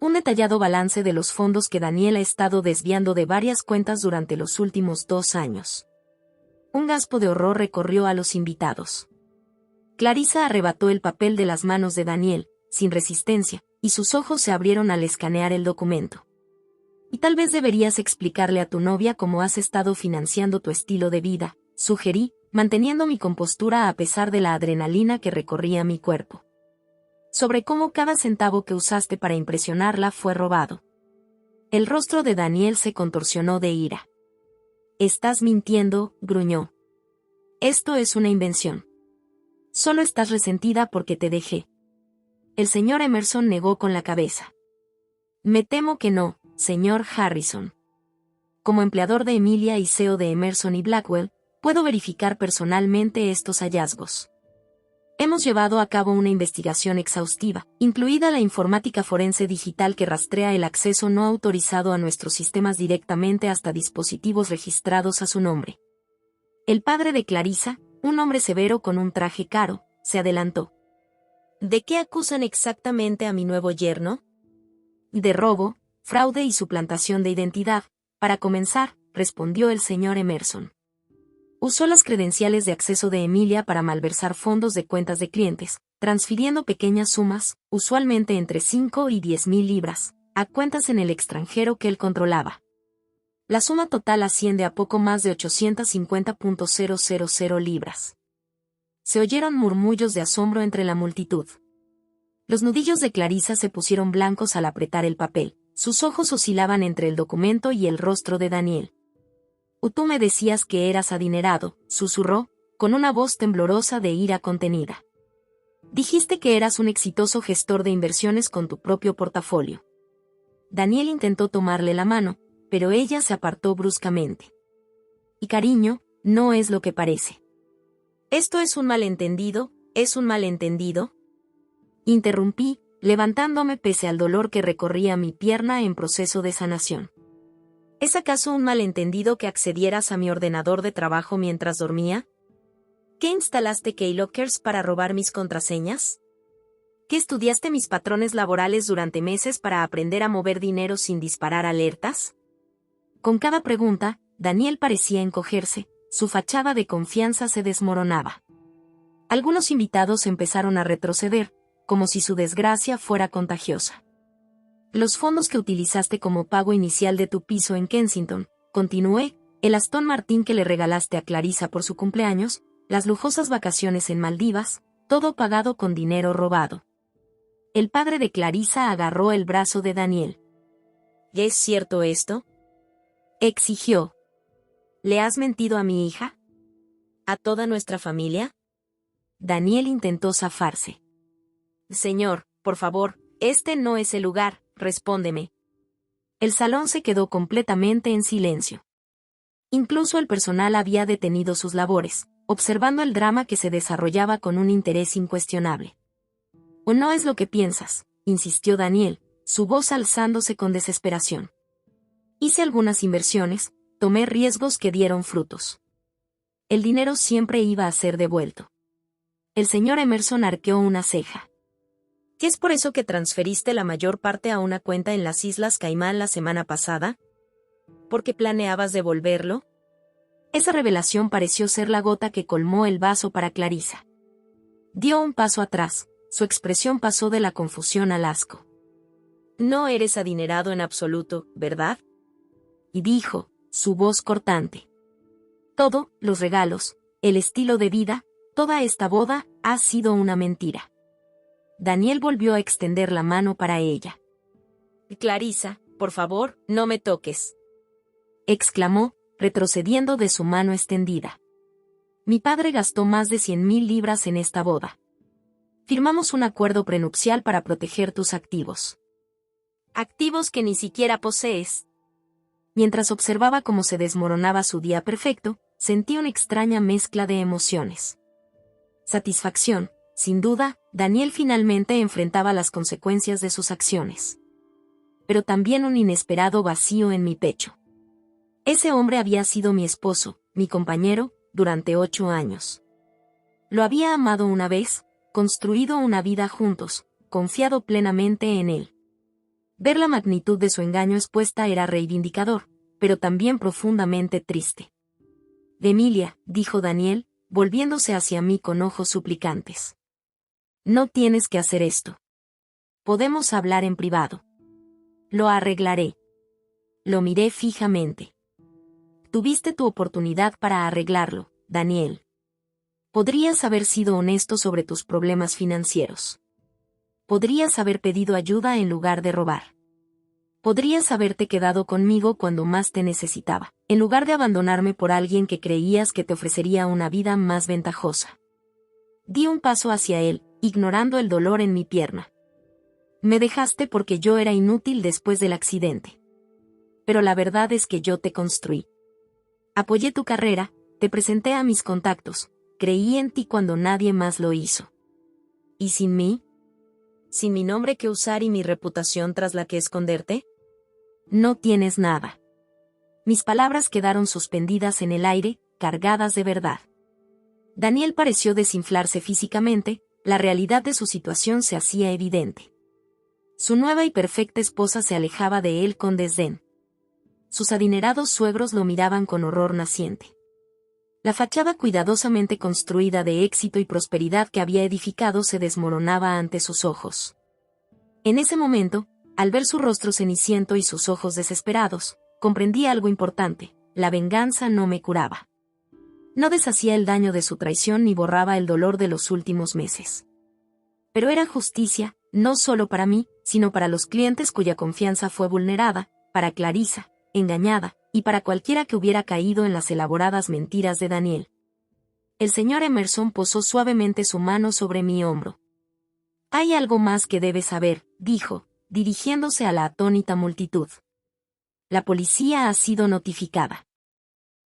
«Un detallado balance de los fondos que Daniel ha estado desviando de varias cuentas durante los últimos 2 años». Un gaspo de horror recorrió a los invitados. Clarisa arrebató el papel de las manos de Daniel, sin resistencia, y sus ojos se abrieron al escanear el documento. «Y tal vez deberías explicarle a tu novia cómo has estado financiando tu estilo de vida», sugerí, manteniendo mi compostura a pesar de la adrenalina que recorría mi cuerpo. «Sobre cómo cada centavo que usaste para impresionarla fue robado». El rostro de Daniel se contorsionó de ira. «Estás mintiendo», gruñó. «Esto es una invención. Solo estás resentida porque te dejé». El señor Emerson negó con la cabeza. «Me temo que no, señor Harrison. Como empleador de Emilia y CEO de Emerson y Blackwell, puedo verificar personalmente estos hallazgos». Hemos llevado a cabo una investigación exhaustiva, incluida la informática forense digital que rastrea el acceso no autorizado a nuestros sistemas directamente hasta dispositivos registrados a su nombre. El padre de Clarissa, un hombre severo con un traje caro, se adelantó. ¿De qué acusan exactamente a mi nuevo yerno? De robo, fraude y suplantación de identidad. Para comenzar, respondió el señor Emerson. Usó las credenciales de acceso de Emilia para malversar fondos de cuentas de clientes, transfiriendo pequeñas sumas, usualmente entre 5 y 10,000 libras, a cuentas en el extranjero que él controlaba. La suma total asciende a poco más de 850,000 libras. Se oyeron murmullos de asombro entre la multitud. Los nudillos de Clarissa se pusieron blancos al apretar el papel, sus ojos oscilaban entre el documento y el rostro de Daniel. Tú me decías que eras adinerado, susurró, con una voz temblorosa de ira contenida. Dijiste que eras un exitoso gestor de inversiones con tu propio portafolio. Daniel intentó tomarle la mano, pero ella se apartó bruscamente. Y cariño, no es lo que parece. Esto es un malentendido, ¿es un malentendido? Interrumpí, levantándome pese al dolor que recorría mi pierna en proceso de sanación. ¿Es acaso un malentendido que accedieras a mi ordenador de trabajo mientras dormía? ¿Qué instalaste Keylockers para robar mis contraseñas? ¿Qué estudiaste mis patrones laborales durante meses para aprender a mover dinero sin disparar alertas? Con cada pregunta, Daniel parecía encogerse, su fachada de confianza se desmoronaba. Algunos invitados empezaron a retroceder, como si su desgracia fuera contagiosa. Los fondos que utilizaste como pago inicial de tu piso en Kensington, continué, el Aston Martin que le regalaste a Clarissa por su cumpleaños, las lujosas vacaciones en Maldivas, todo pagado con dinero robado. El padre de Clarissa agarró el brazo de Daniel. ¿Es cierto esto? Exigió. ¿Le has mentido a mi hija? ¿A toda nuestra familia? Daniel intentó zafarse. Señor, por favor, este no es el lugar, respóndeme. El salón se quedó completamente en silencio. Incluso el personal había detenido sus labores, observando el drama que se desarrollaba con un interés incuestionable. ¿O no es lo que piensas?, insistió Daniel, su voz alzándose con desesperación. Hice algunas inversiones, tomé riesgos que dieron frutos. El dinero siempre iba a ser devuelto. El señor Emerson arqueó una ceja. ¿Qué es por eso que transferiste la mayor parte a una cuenta en las Islas Caimán la semana pasada? ¿Por qué planeabas devolverlo? Esa revelación pareció ser la gota que colmó el vaso para Clarissa. Dio un paso atrás, su expresión pasó de la confusión al asco. No eres adinerado en absoluto, ¿verdad? Y dijo, su voz cortante. Todo, los regalos, el estilo de vida, toda esta boda, ha sido una mentira. Daniel volvió a extender la mano para ella. Clarissa, por favor, no me toques, exclamó, retrocediendo de su mano extendida. Mi padre gastó más de 100,000 libras en esta boda. Firmamos un acuerdo prenupcial para proteger tus activos. Activos que ni siquiera posees. Mientras observaba cómo se desmoronaba su día perfecto, sentí una extraña mezcla de emociones. Satisfacción. Sin duda, Daniel finalmente enfrentaba las consecuencias de sus acciones. Pero también un inesperado vacío en mi pecho. Ese hombre había sido mi esposo, mi compañero, durante 8 años. Lo había amado una vez, construido una vida juntos, confiado plenamente en él. Ver la magnitud de su engaño expuesta era reivindicador, pero también profundamente triste. Emilia, dijo Daniel, volviéndose hacia mí con ojos suplicantes. No tienes que hacer esto. Podemos hablar en privado. Lo arreglaré. Lo miré fijamente. Tuviste tu oportunidad para arreglarlo, Daniel. Podrías haber sido honesto sobre tus problemas financieros. Podrías haber pedido ayuda en lugar de robar. Podrías haberte quedado conmigo cuando más te necesitaba, en lugar de abandonarme por alguien que creías que te ofrecería una vida más ventajosa. Di un paso hacia él, ignorando el dolor en mi pierna. Me dejaste porque yo era inútil después del accidente. Pero la verdad es que yo te construí. Apoyé tu carrera, te presenté a mis contactos, creí en ti cuando nadie más lo hizo. ¿Y sin mí? ¿Sin mi nombre que usar y mi reputación tras la que esconderte? No tienes nada. Mis palabras quedaron suspendidas en el aire, cargadas de verdad. Daniel pareció desinflarse físicamente, la realidad de su situación se hacía evidente. Su nueva y perfecta esposa se alejaba de él con desdén. Sus adinerados suegros lo miraban con horror naciente. La fachada cuidadosamente construida de éxito y prosperidad que había edificado se desmoronaba ante sus ojos. En ese momento, al ver su rostro ceniciento y sus ojos desesperados, comprendí algo importante: la venganza no me curaba. No deshacía el daño de su traición ni borraba el dolor de los últimos meses. Pero era justicia, no solo para mí, sino para los clientes cuya confianza fue vulnerada, para Clarissa, engañada, y para cualquiera que hubiera caído en las elaboradas mentiras de Daniel. El señor Emerson posó suavemente su mano sobre mi hombro. «Hay algo más que debes saber», dijo, dirigiéndose a la atónita multitud. «La policía ha sido notificada.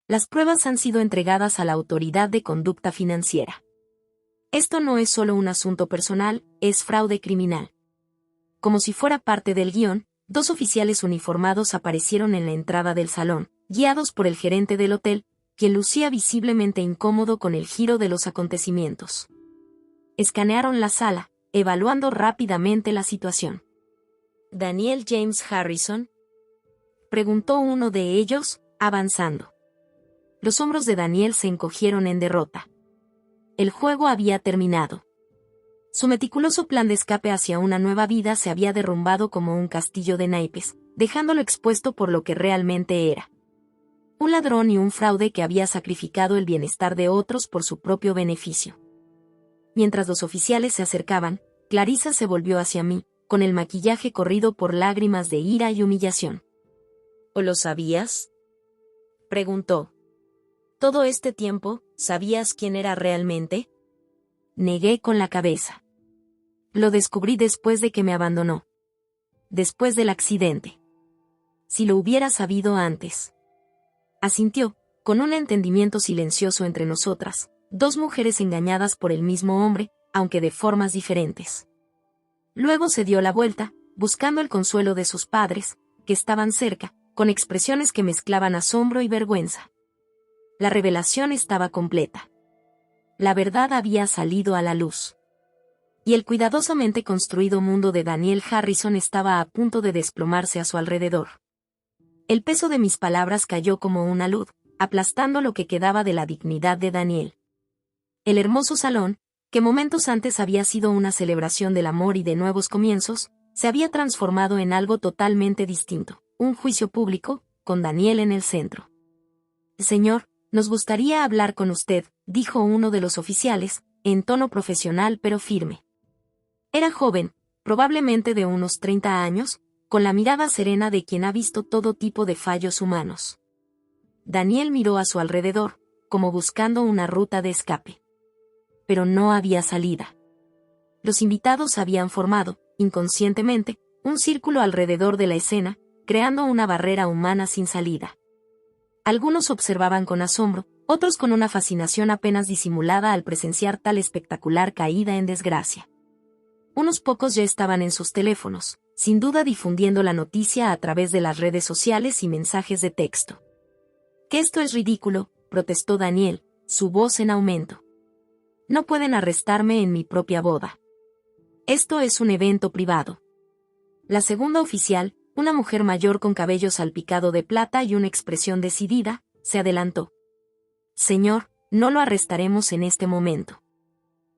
Las pruebas han sido entregadas a la Autoridad de Conducta Financiera. Esto no es solo un asunto personal, es fraude criminal». Como si fuera parte del guión, 2 oficiales uniformados aparecieron en la entrada del salón, guiados por el gerente del hotel, quien lucía visiblemente incómodo con el giro de los acontecimientos. Escanearon la sala, evaluando rápidamente la situación. «¿Daniel James Harrison?», preguntó uno de ellos, avanzando. Los hombros de Daniel se encogieron en derrota. El juego había terminado. Su meticuloso plan de escape hacia una nueva vida se había derrumbado como un castillo de naipes, dejándolo expuesto por lo que realmente era. Un ladrón y un fraude que había sacrificado el bienestar de otros por su propio beneficio. Mientras los oficiales se acercaban, Clarissa se volvió hacia mí, con el maquillaje corrido por lágrimas de ira y humillación. «¿O lo sabías?», preguntó. «¿Todo este tiempo, sabías quién era realmente?». Negué con la cabeza. «Lo descubrí después de que me abandonó. Después del accidente. Si lo hubiera sabido antes». Asintió, con un entendimiento silencioso entre nosotras, 2 mujeres engañadas por el mismo hombre, aunque de formas diferentes. Luego se dio la vuelta, buscando el consuelo de sus padres, que estaban cerca, con expresiones que mezclaban asombro y vergüenza. La revelación estaba completa. La verdad había salido a la luz. Y el cuidadosamente construido mundo de Daniel Harrison estaba a punto de desplomarse a su alrededor. El peso de mis palabras cayó como una luz, aplastando lo que quedaba de la dignidad de Daniel. El hermoso salón, que momentos antes había sido una celebración del amor y de nuevos comienzos, se había transformado en algo totalmente distinto, un juicio público, con Daniel en el centro. «Señor, nos gustaría hablar con usted», dijo uno de los oficiales, en tono profesional pero firme. Era joven, probablemente de unos 30 años, con la mirada serena de quien ha visto todo tipo de fallos humanos. Daniel miró a su alrededor, como buscando una ruta de escape. Pero no había salida. Los invitados habían formado, inconscientemente, un círculo alrededor de la escena, creando una barrera humana sin salida. Algunos observaban con asombro, otros con una fascinación apenas disimulada al presenciar tal espectacular caída en desgracia. Unos pocos ya estaban en sus teléfonos, sin duda difundiendo la noticia a través de las redes sociales y mensajes de texto. «Que esto es ridículo», protestó Daniel, su voz en aumento. «No pueden arrestarme en mi propia boda. Esto es un evento privado». La segunda oficial, una mujer mayor con cabello salpicado de plata y una expresión decidida, se adelantó. «Señor, no lo arrestaremos en este momento.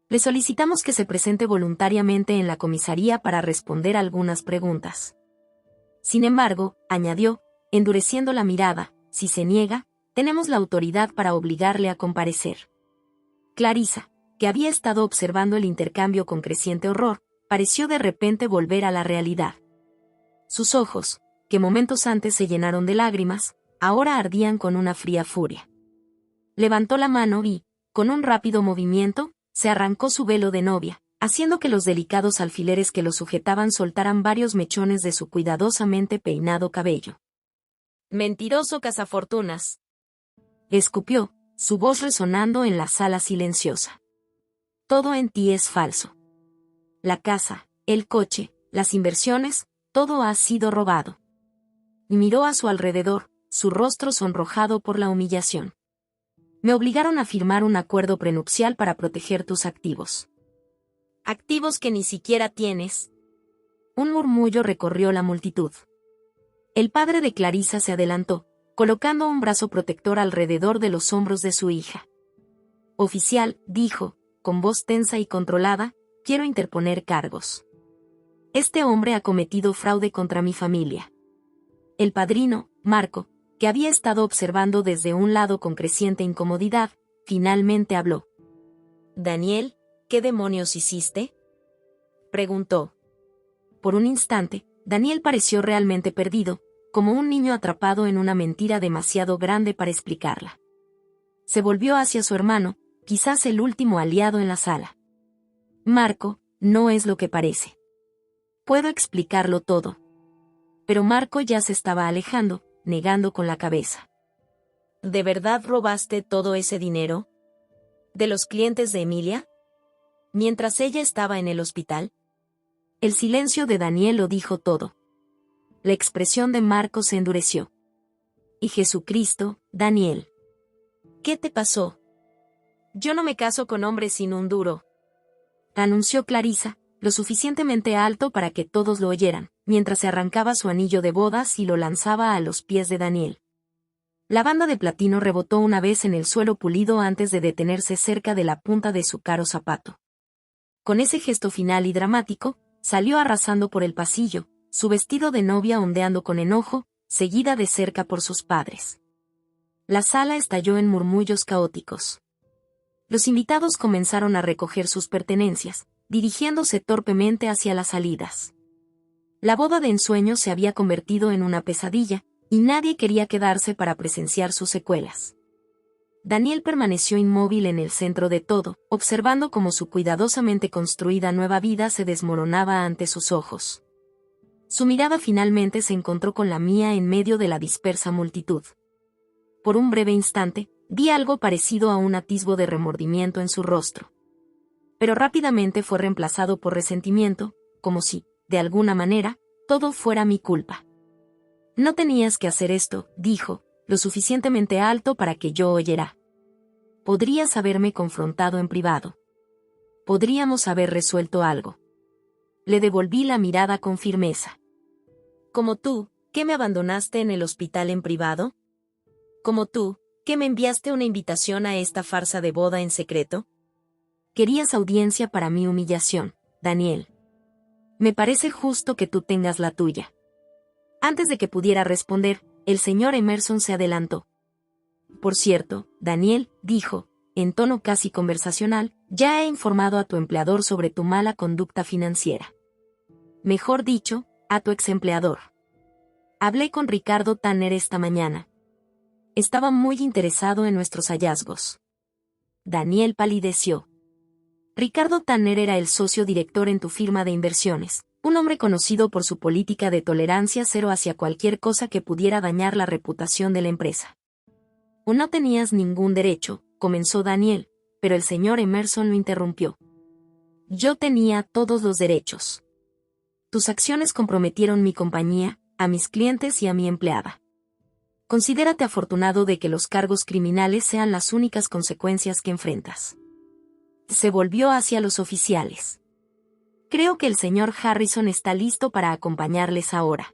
Le solicitamos que se presente voluntariamente en la comisaría para responder algunas preguntas». Sin embargo, añadió, endureciendo la mirada, «si se niega, tenemos la autoridad para obligarle a comparecer». Clarissa, que había estado observando el intercambio con creciente horror, pareció de repente volver a la realidad. Sus ojos, que momentos antes se llenaron de lágrimas, ahora ardían con una fría furia. Levantó la mano y, con un rápido movimiento, se arrancó su velo de novia, haciendo que los delicados alfileres que lo sujetaban soltaran varios mechones de su cuidadosamente peinado cabello. «Mentiroso cazafortunas», escupió, su voz resonando en la sala silenciosa. «Todo en ti es falso. La casa, el coche, las inversiones, todo ha sido robado. Y miró a su alrededor, su rostro sonrojado por la humillación. Me obligaron a firmar un acuerdo prenupcial para proteger tus activos. Activos que ni siquiera tienes. Un murmullo recorrió la multitud. El padre de Clarisa se adelantó, colocando un brazo protector alrededor de los hombros de su hija. Oficial, dijo, con voz tensa y controlada, quiero interponer cargos. Este hombre ha cometido fraude contra mi familia. El padrino, Marco, que había estado observando desde un lado con creciente incomodidad, finalmente habló. Daniel, ¿qué demonios hiciste? Preguntó. Por un instante, Daniel pareció realmente perdido, como un niño atrapado en una mentira demasiado grande para explicarla. Se volvió hacia su hermano, quizás el último aliado en la sala. Marco, no es lo que parece. Puedo explicarlo todo. Pero Marco ya se estaba alejando, negando con la cabeza. ¿De verdad robaste todo ese dinero? ¿De los clientes de Emilia? Mientras ella estaba en el hospital. El silencio de Daniel lo dijo todo. La expresión de Marco se endureció. Y Jesucristo, Daniel. ¿Qué te pasó? Yo no me caso con hombres sin un duro. Anunció Clarisa, lo suficientemente alto para que todos lo oyeran, mientras se arrancaba su anillo de bodas y lo lanzaba a los pies de Daniel. La banda de platino rebotó una vez en el suelo pulido antes de detenerse cerca de la punta de su caro zapato. Con ese gesto final y dramático, salió arrasando por el pasillo, su vestido de novia ondeando con enojo, seguida de cerca por sus padres. La sala estalló en murmullos caóticos. Los invitados comenzaron a recoger sus pertenencias, dirigiéndose torpemente hacia las salidas. La boda de ensueño se había convertido en una pesadilla, y nadie quería quedarse para presenciar sus secuelas. Daniel permaneció inmóvil en el centro de todo, observando cómo su cuidadosamente construida nueva vida se desmoronaba ante sus ojos. Su mirada finalmente se encontró con la mía en medio de la dispersa multitud. Por un breve instante, vi algo parecido a un atisbo de remordimiento en su rostro. Pero rápidamente fue reemplazado por resentimiento, como si, de alguna manera, todo fuera mi culpa. No tenías que hacer esto, dijo, lo suficientemente alto para que yo oyera. Podrías haberme confrontado en privado. Podríamos haber resuelto algo. Le devolví la mirada con firmeza. Como tú, ¿que me abandonaste en el hospital en privado? Como tú, ¿que me enviaste una invitación a esta farsa de boda en secreto? Querías audiencia para mi humillación, Daniel. Me parece justo que tú tengas la tuya. Antes de que pudiera responder, el señor Emerson se adelantó. Por cierto, Daniel, dijo, en tono casi conversacional, ya he informado a tu empleador sobre tu mala conducta financiera. Mejor dicho, a tu exempleador. Hablé con Ricardo Tanner esta mañana. Estaba muy interesado en nuestros hallazgos. Daniel palideció. Ricardo Tanner era el socio director en tu firma de inversiones, un hombre conocido por su política de tolerancia cero hacia cualquier cosa que pudiera dañar la reputación de la empresa. No tenías ningún derecho, comenzó Daniel, pero el señor Emerson lo interrumpió. Yo tenía todos los derechos. Tus acciones comprometieron mi compañía, a mis clientes y a mi empleada. Considérate afortunado de que los cargos criminales sean las únicas consecuencias que enfrentas. Se volvió hacia los oficiales. Creo que el señor Harrison está listo para acompañarles ahora.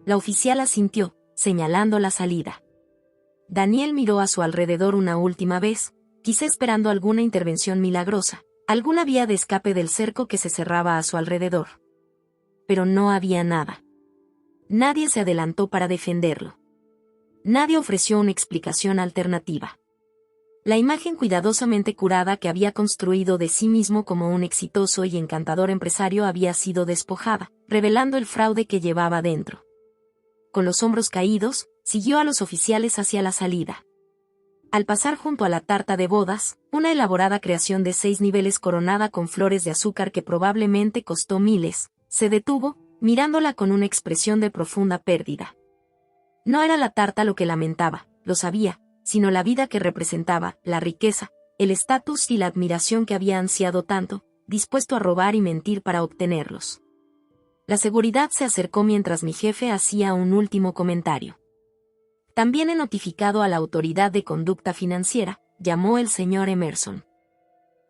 La oficial asintió, señalando la salida. Daniel miró a su alrededor una última vez, quizá esperando alguna intervención milagrosa, alguna vía de escape del cerco que se cerraba a su alrededor. Pero no había nada. Nadie se adelantó para defenderlo. Nadie ofreció una explicación alternativa. La imagen cuidadosamente curada que había construido de sí mismo como un exitoso y encantador empresario había sido despojada, revelando el fraude que llevaba dentro. Con los hombros caídos, siguió a los oficiales hacia la salida. Al pasar junto a la tarta de bodas, una elaborada creación de 6 niveles coronada con flores de azúcar que probablemente costó miles, se detuvo, mirándola con una expresión de profunda pérdida. No era la tarta lo que lamentaba, lo sabía, sino la vida que representaba, la riqueza, el estatus y la admiración que había ansiado tanto, dispuesto a robar y mentir para obtenerlos. La seguridad se acercó mientras mi jefe hacía un último comentario. También he notificado a la autoridad de conducta financiera, llamó el señor Emerson.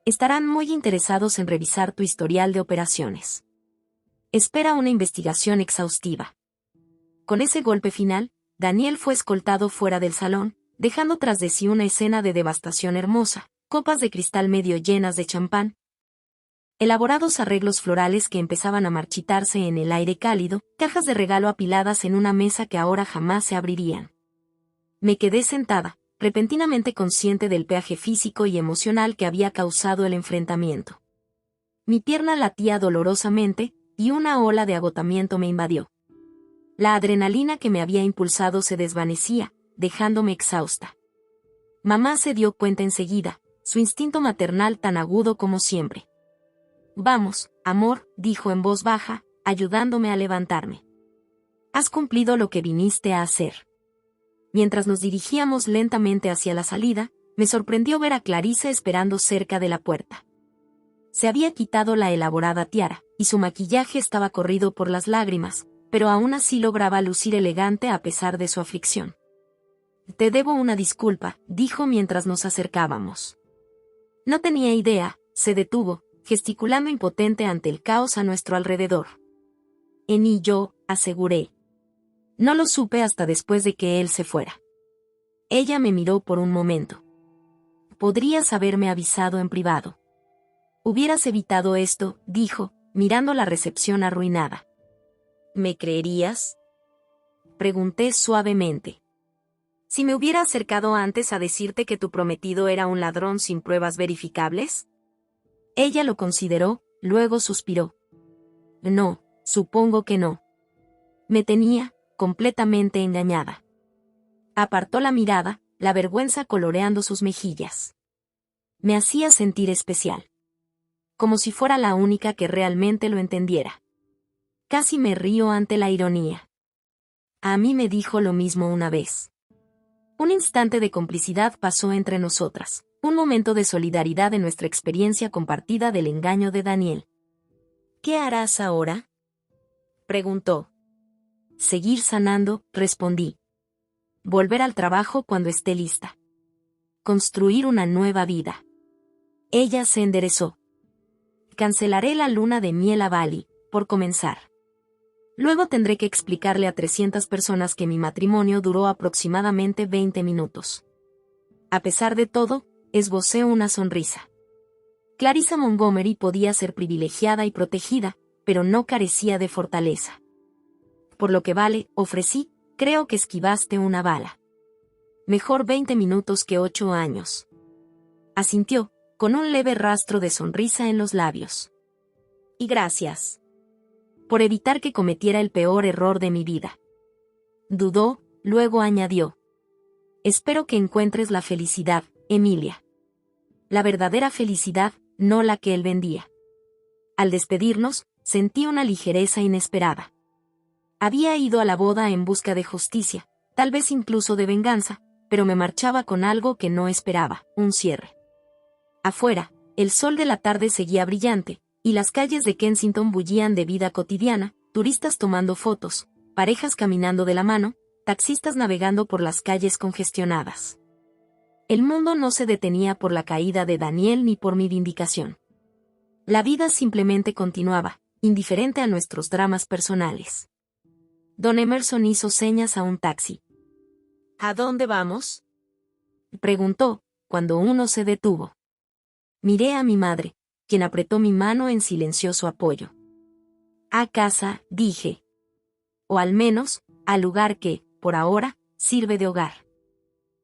Estarán muy interesados en revisar tu historial de operaciones. Espera una investigación exhaustiva. Con ese golpe final, Daniel fue escoltado fuera del salón, dejando tras de sí una escena de devastación hermosa, copas de cristal medio llenas de champán, elaborados arreglos florales que empezaban a marchitarse en el aire cálido, cajas de regalo apiladas en una mesa que ahora jamás se abrirían. Me quedé sentada, repentinamente consciente del peaje físico y emocional que había causado el enfrentamiento. Mi pierna latía dolorosamente, y una ola de agotamiento me invadió. La adrenalina que me había impulsado se desvanecía, dejándome exhausta. Mamá se dio cuenta enseguida, su instinto maternal tan agudo como siempre. Vamos, amor, dijo en voz baja, ayudándome a levantarme. Has cumplido lo que viniste a hacer. Mientras nos dirigíamos lentamente hacia la salida, me sorprendió ver a Clarissa esperando cerca de la puerta. Se había quitado la elaborada tiara, y su maquillaje estaba corrido por las lágrimas, pero aún así lograba lucir elegante a pesar de su aflicción. Te debo una disculpa, dijo mientras nos acercábamos. No tenía idea, se detuvo, gesticulando impotente ante el caos a nuestro alrededor. Y yo, aseguré. No lo supe hasta después de que él se fuera. Ella me miró por un momento. Podrías haberme avisado en privado. Hubieras evitado esto, dijo, mirando la recepción arruinada. ¿Me creerías? Pregunté suavemente. Si me hubiera acercado antes a decirte que tu prometido era un ladrón sin pruebas verificables. Ella lo consideró, luego suspiró. No, supongo que no. Me tenía completamente engañada. Apartó la mirada, la vergüenza coloreando sus mejillas. Me hacía sentir especial. Como si fuera la única que realmente lo entendiera. Casi me río ante la ironía. A mí me dijo lo mismo una vez. Un instante de complicidad pasó entre nosotras, un momento de solidaridad en nuestra experiencia compartida del engaño de Daniel. ¿Qué harás ahora?, preguntó. Seguir sanando, respondí. Volver al trabajo cuando esté lista. Construir una nueva vida. Ella se enderezó. Cancelaré la luna de miel a Bali, por comenzar. Luego tendré que explicarle a 300 personas que mi matrimonio duró aproximadamente 20 minutos. A pesar de todo, esbocé una sonrisa. Clarissa Montgomery podía ser privilegiada y protegida, pero no carecía de fortaleza. Por lo que vale, ofrecí, creo que esquivaste una bala. Mejor 20 minutos que 8 años. Asintió, con un leve rastro de sonrisa en los labios. Y gracias. Por evitar que cometiera el peor error de mi vida. Dudó, luego añadió. Espero que encuentres la felicidad, Emilia. La verdadera felicidad, no la que él vendía. Al despedirnos, sentí una ligereza inesperada. Había ido a la boda en busca de justicia, tal vez incluso de venganza, pero me marchaba con algo que no esperaba, un cierre. Afuera, el sol de la tarde seguía brillante, y las calles de Kensington bullían de vida cotidiana, turistas tomando fotos, parejas caminando de la mano, taxistas navegando por las calles congestionadas. El mundo no se detenía por la caída de Daniel ni por mi vindicación. La vida simplemente continuaba, indiferente a nuestros dramas personales. Don Emerson hizo señas a un taxi. ¿A dónde vamos?, preguntó, cuando uno se detuvo. Miré a mi madre, quien apretó mi mano en silencioso apoyo. A casa, dije. O al menos, al lugar que, por ahora, sirve de hogar.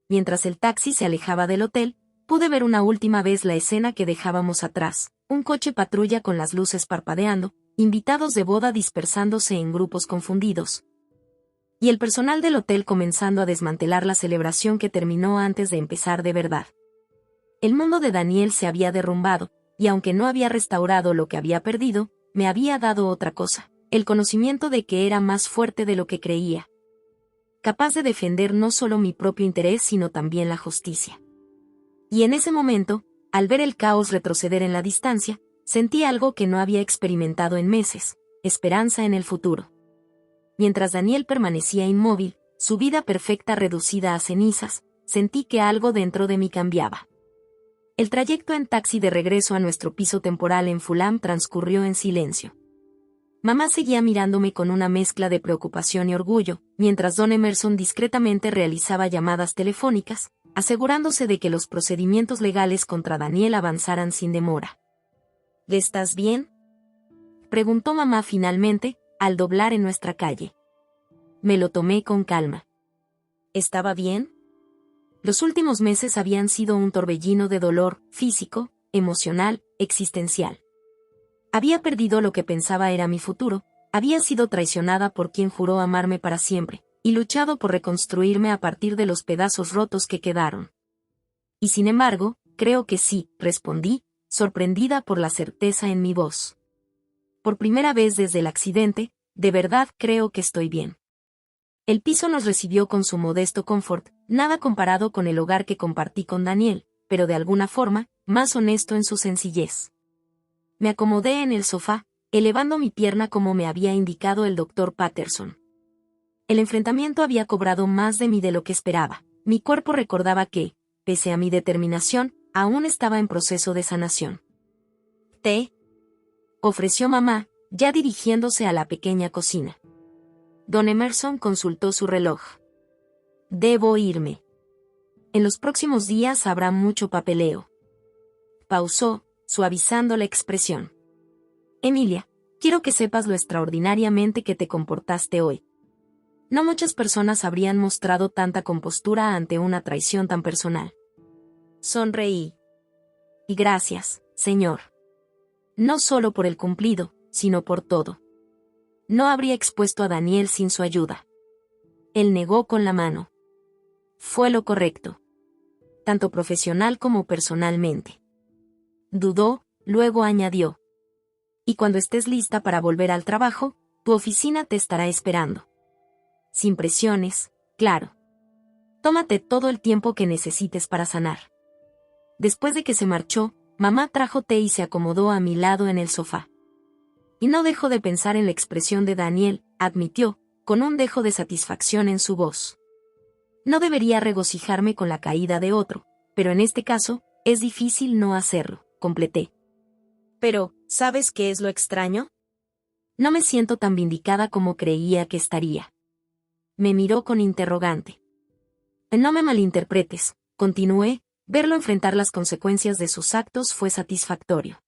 Mientras el taxi se alejaba del hotel, pude ver una última vez la escena que dejábamos atrás, un coche patrulla con las luces parpadeando, invitados de boda dispersándose en grupos confundidos. Y el personal del hotel comenzando a desmantelar la celebración que terminó antes de empezar de verdad. El mundo de Daniel se había derrumbado, y aunque no había restaurado lo que había perdido, me había dado otra cosa, el conocimiento de que era más fuerte de lo que creía. Capaz de defender no solo mi propio interés sino también la justicia. Y en ese momento, al ver el caos retroceder en la distancia, Sentí algo que no había experimentado en meses, esperanza en el futuro. Mientras Daniel permanecía inmóvil, su vida perfecta reducida a cenizas, sentí que algo dentro de mí cambiaba. El trayecto en taxi de regreso a nuestro piso temporal en Fulham transcurrió en silencio. Mamá seguía mirándome con una mezcla de preocupación y orgullo, mientras Don Emerson discretamente realizaba llamadas telefónicas, asegurándose de que los procedimientos legales contra Daniel avanzaran sin demora. ¿Estás bien?, preguntó mamá finalmente, al doblar en nuestra calle. Me lo tomé con calma. ¿Estaba bien? Los últimos meses habían sido un torbellino de dolor, físico, emocional, existencial. Había perdido lo que pensaba era mi futuro, había sido traicionada por quien juró amarme para siempre, y luchado por reconstruirme a partir de los pedazos rotos que quedaron. Y sin embargo, creo que sí, respondí, sorprendida por la certeza en mi voz. Por primera vez desde el accidente, de verdad creo que estoy bien. El piso nos recibió con su modesto confort, nada comparado con el hogar que compartí con Daniel, pero de alguna forma, más honesto en su sencillez. Me acomodé en el sofá, elevando mi pierna como me había indicado el doctor Patterson. El enfrentamiento había cobrado más de mí de lo que esperaba. Mi cuerpo recordaba que, pese a mi determinación, aún estaba en proceso de sanación. «¿Té?», ofreció mamá, ya dirigiéndose a la pequeña cocina. Don Emerson consultó su reloj. «Debo irme. En los próximos días habrá mucho papeleo». Pausó, suavizando la expresión. «Emilia, quiero que sepas lo extraordinariamente que te comportaste hoy. No muchas personas habrían mostrado tanta compostura ante una traición tan personal». Sonreí. «Y gracias, señor. No solo por el cumplido, sino por todo. No habría expuesto a Daniel sin su ayuda». Él negó con la mano. «Fue lo correcto. Tanto profesional como personalmente». Dudó, luego añadió. «Y cuando estés lista para volver al trabajo, tu oficina te estará esperando. Sin presiones, claro. Tómate todo el tiempo que necesites para sanar». Después de que se marchó, mamá trajo té y se acomodó a mi lado en el sofá. «Y no dejo de pensar en la expresión de Daniel», admitió, con un dejo de satisfacción en su voz. «No debería regocijarme con la caída de otro, pero en este caso, es difícil no hacerlo», completé. «Pero, ¿sabes qué es lo extraño? No me siento tan vindicada como creía que estaría». Me miró con interrogante. «No me malinterpretes», continué, verlo enfrentar las consecuencias de sus actos fue satisfactorio.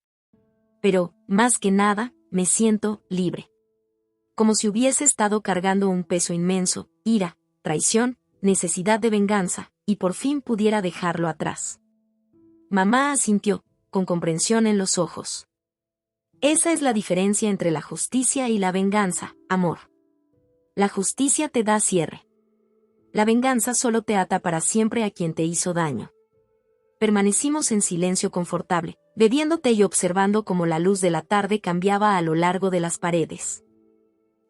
«Pero, más que nada, me siento libre. Como si hubiese estado cargando un peso inmenso, ira, traición, necesidad de venganza, y por fin pudiera dejarlo atrás». Mamá asintió, con comprensión en los ojos. «Esa es la diferencia entre la justicia y la venganza, amor. La justicia te da cierre. La venganza solo te ata para siempre a quien te hizo daño». Permanecimos en silencio confortable, bebiendo té y observando cómo la luz de la tarde cambiaba a lo largo de las paredes.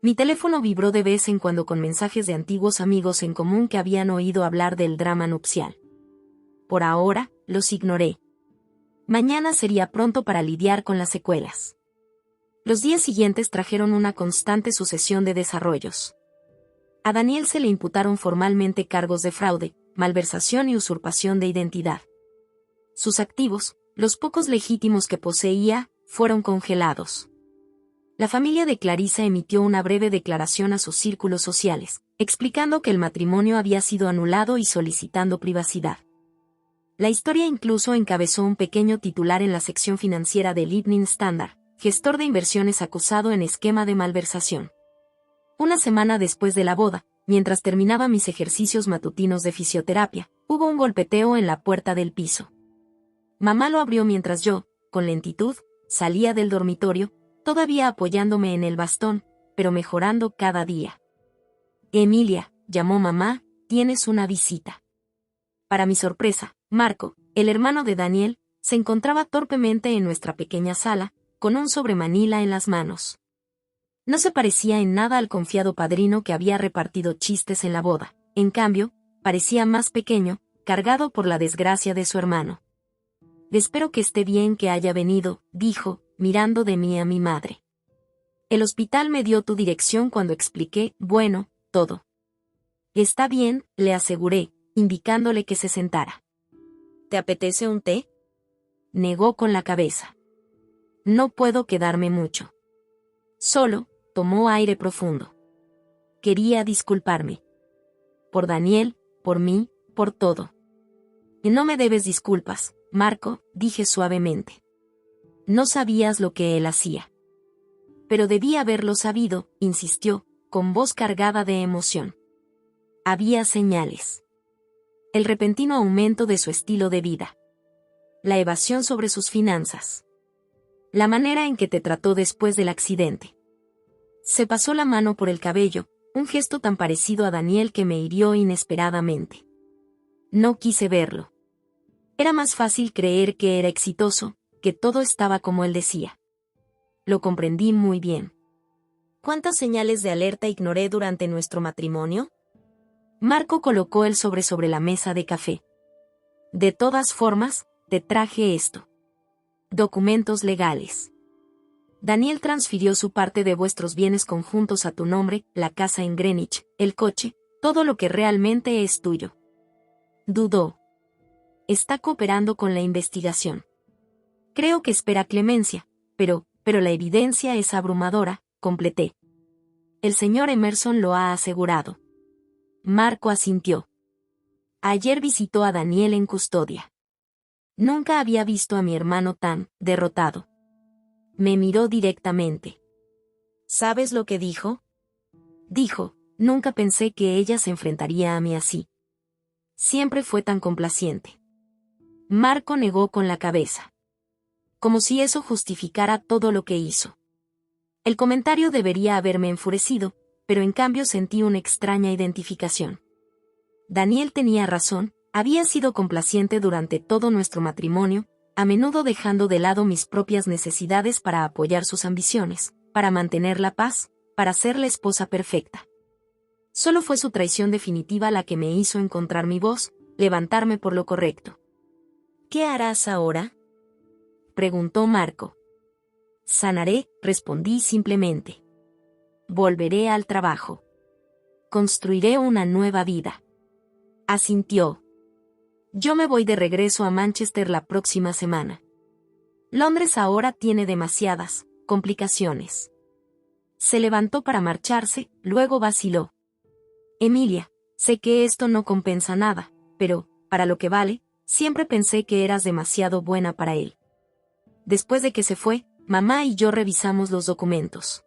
Mi teléfono vibró de vez en cuando con mensajes de antiguos amigos en común que habían oído hablar del drama nupcial. Por ahora, los ignoré. Mañana sería pronto para lidiar con las secuelas. Los días siguientes trajeron una constante sucesión de desarrollos. A Daniel se le imputaron formalmente cargos de fraude, malversación y usurpación de identidad. Sus activos, los pocos legítimos que poseía, fueron congelados. La familia de Clarissa emitió una breve declaración a sus círculos sociales, explicando que el matrimonio había sido anulado y solicitando privacidad. La historia incluso encabezó un pequeño titular en la sección financiera del Evening Standard: gestor de inversiones acusado en esquema de malversación. Una semana después de la boda, mientras terminaba mis ejercicios matutinos de fisioterapia, hubo un golpeteo en la puerta del piso. Mamá lo abrió mientras yo, con lentitud, salía del dormitorio, todavía apoyándome en el bastón, pero mejorando cada día. «Emilia», llamó mamá, «tienes una visita». Para mi sorpresa, Marco, el hermano de Daniel, se encontraba torpemente en nuestra pequeña sala, con un sobremanila en las manos. No se parecía en nada al confiado padrino que había repartido chistes en la boda, en cambio, parecía más pequeño, cargado por la desgracia de su hermano. «Espero que esté bien que haya venido», dijo, mirando de mí a mi madre. El hospital me dio tu dirección cuando expliqué, bueno, todo. Está bien, le aseguré, indicándole que se sentara. ¿Te apetece un té? Negó con la cabeza. No puedo quedarme mucho. Solo, tomó aire profundo. Quería disculparme. Por Daniel, por mí, por todo. Y no me debes disculpas, Marco, dije suavemente. No sabías lo que él hacía. Pero debí haberlo sabido, insistió, con voz cargada de emoción. Había señales. El repentino aumento de su estilo de vida. La evasión sobre sus finanzas. La manera en que te trató después del accidente. Se pasó la mano por el cabello, un gesto tan parecido a Daniel que me hirió inesperadamente. No quise verlo. Era más fácil creer que era exitoso, que todo estaba como él decía. Lo comprendí muy bien. ¿Cuántas señales de alerta ignoré durante nuestro matrimonio? Marco colocó el sobre la mesa de café. De todas formas, te traje esto. Documentos legales. Daniel transfirió su parte de vuestros bienes conjuntos a tu nombre, la casa en Greenwich, el coche, todo lo que realmente es tuyo. Dudó. Está cooperando con la investigación. Creo que espera clemencia, pero la evidencia es abrumadora, completé. El señor Emerson lo ha asegurado. Marco asintió. Ayer visitó a Daniel en custodia. Nunca había visto a mi hermano tan derrotado. Me miró directamente. ¿Sabes lo que dijo? Dijo, nunca pensé que ella se enfrentaría a mí así. Siempre fue tan complaciente. Marco negó con la cabeza. Como si eso justificara todo lo que hizo. El comentario debería haberme enfurecido, pero en cambio sentí una extraña identificación. Daniel tenía razón, había sido complaciente durante todo nuestro matrimonio, a menudo dejando de lado mis propias necesidades para apoyar sus ambiciones, para mantener la paz, para ser la esposa perfecta. Solo fue su traición definitiva la que me hizo encontrar mi voz, levantarme por lo correcto. ¿Qué harás ahora?, preguntó Marco. Sanaré, respondí simplemente. Volveré al trabajo. Construiré una nueva vida. Asintió. Yo me voy de regreso a Manchester la próxima semana. Londres ahora tiene demasiadas complicaciones. Se levantó para marcharse, luego vaciló. Emilia, sé que esto no compensa nada, pero, para lo que vale, siempre pensé que eras demasiado buena para él. Después de que se fue, mamá y yo revisamos los documentos.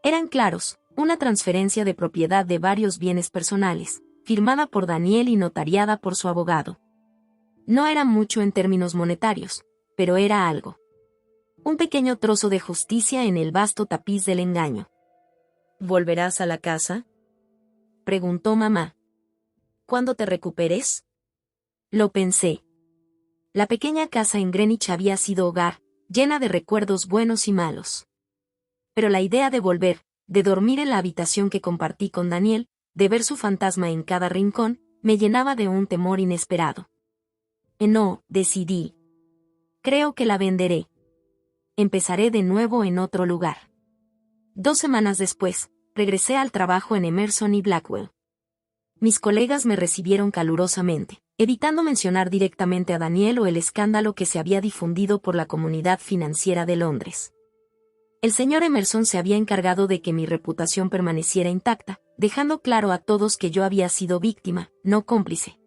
Eran claros, una transferencia de propiedad de varios bienes personales, firmada por Daniel y notariada por su abogado. No era mucho en términos monetarios, pero era algo. Un pequeño trozo de justicia en el vasto tapiz del engaño. ¿Volverás a la casa?, preguntó mamá. ¿Cuándo te recuperes? Lo pensé. La pequeña casa en Greenwich había sido hogar, llena de recuerdos buenos y malos. Pero la idea de volver, de dormir en la habitación que compartí con Daniel, de ver su fantasma en cada rincón, me llenaba de un temor inesperado. No, decidí. Creo que la venderé. Empezaré de nuevo en otro lugar. 2 semanas después, regresé al trabajo en Emerson y Blackwell. Mis colegas me recibieron calurosamente, evitando mencionar directamente a Daniel o el escándalo que se había difundido por la comunidad financiera de Londres. El señor Emerson se había encargado de que mi reputación permaneciera intacta, dejando claro a todos que yo había sido víctima, no cómplice.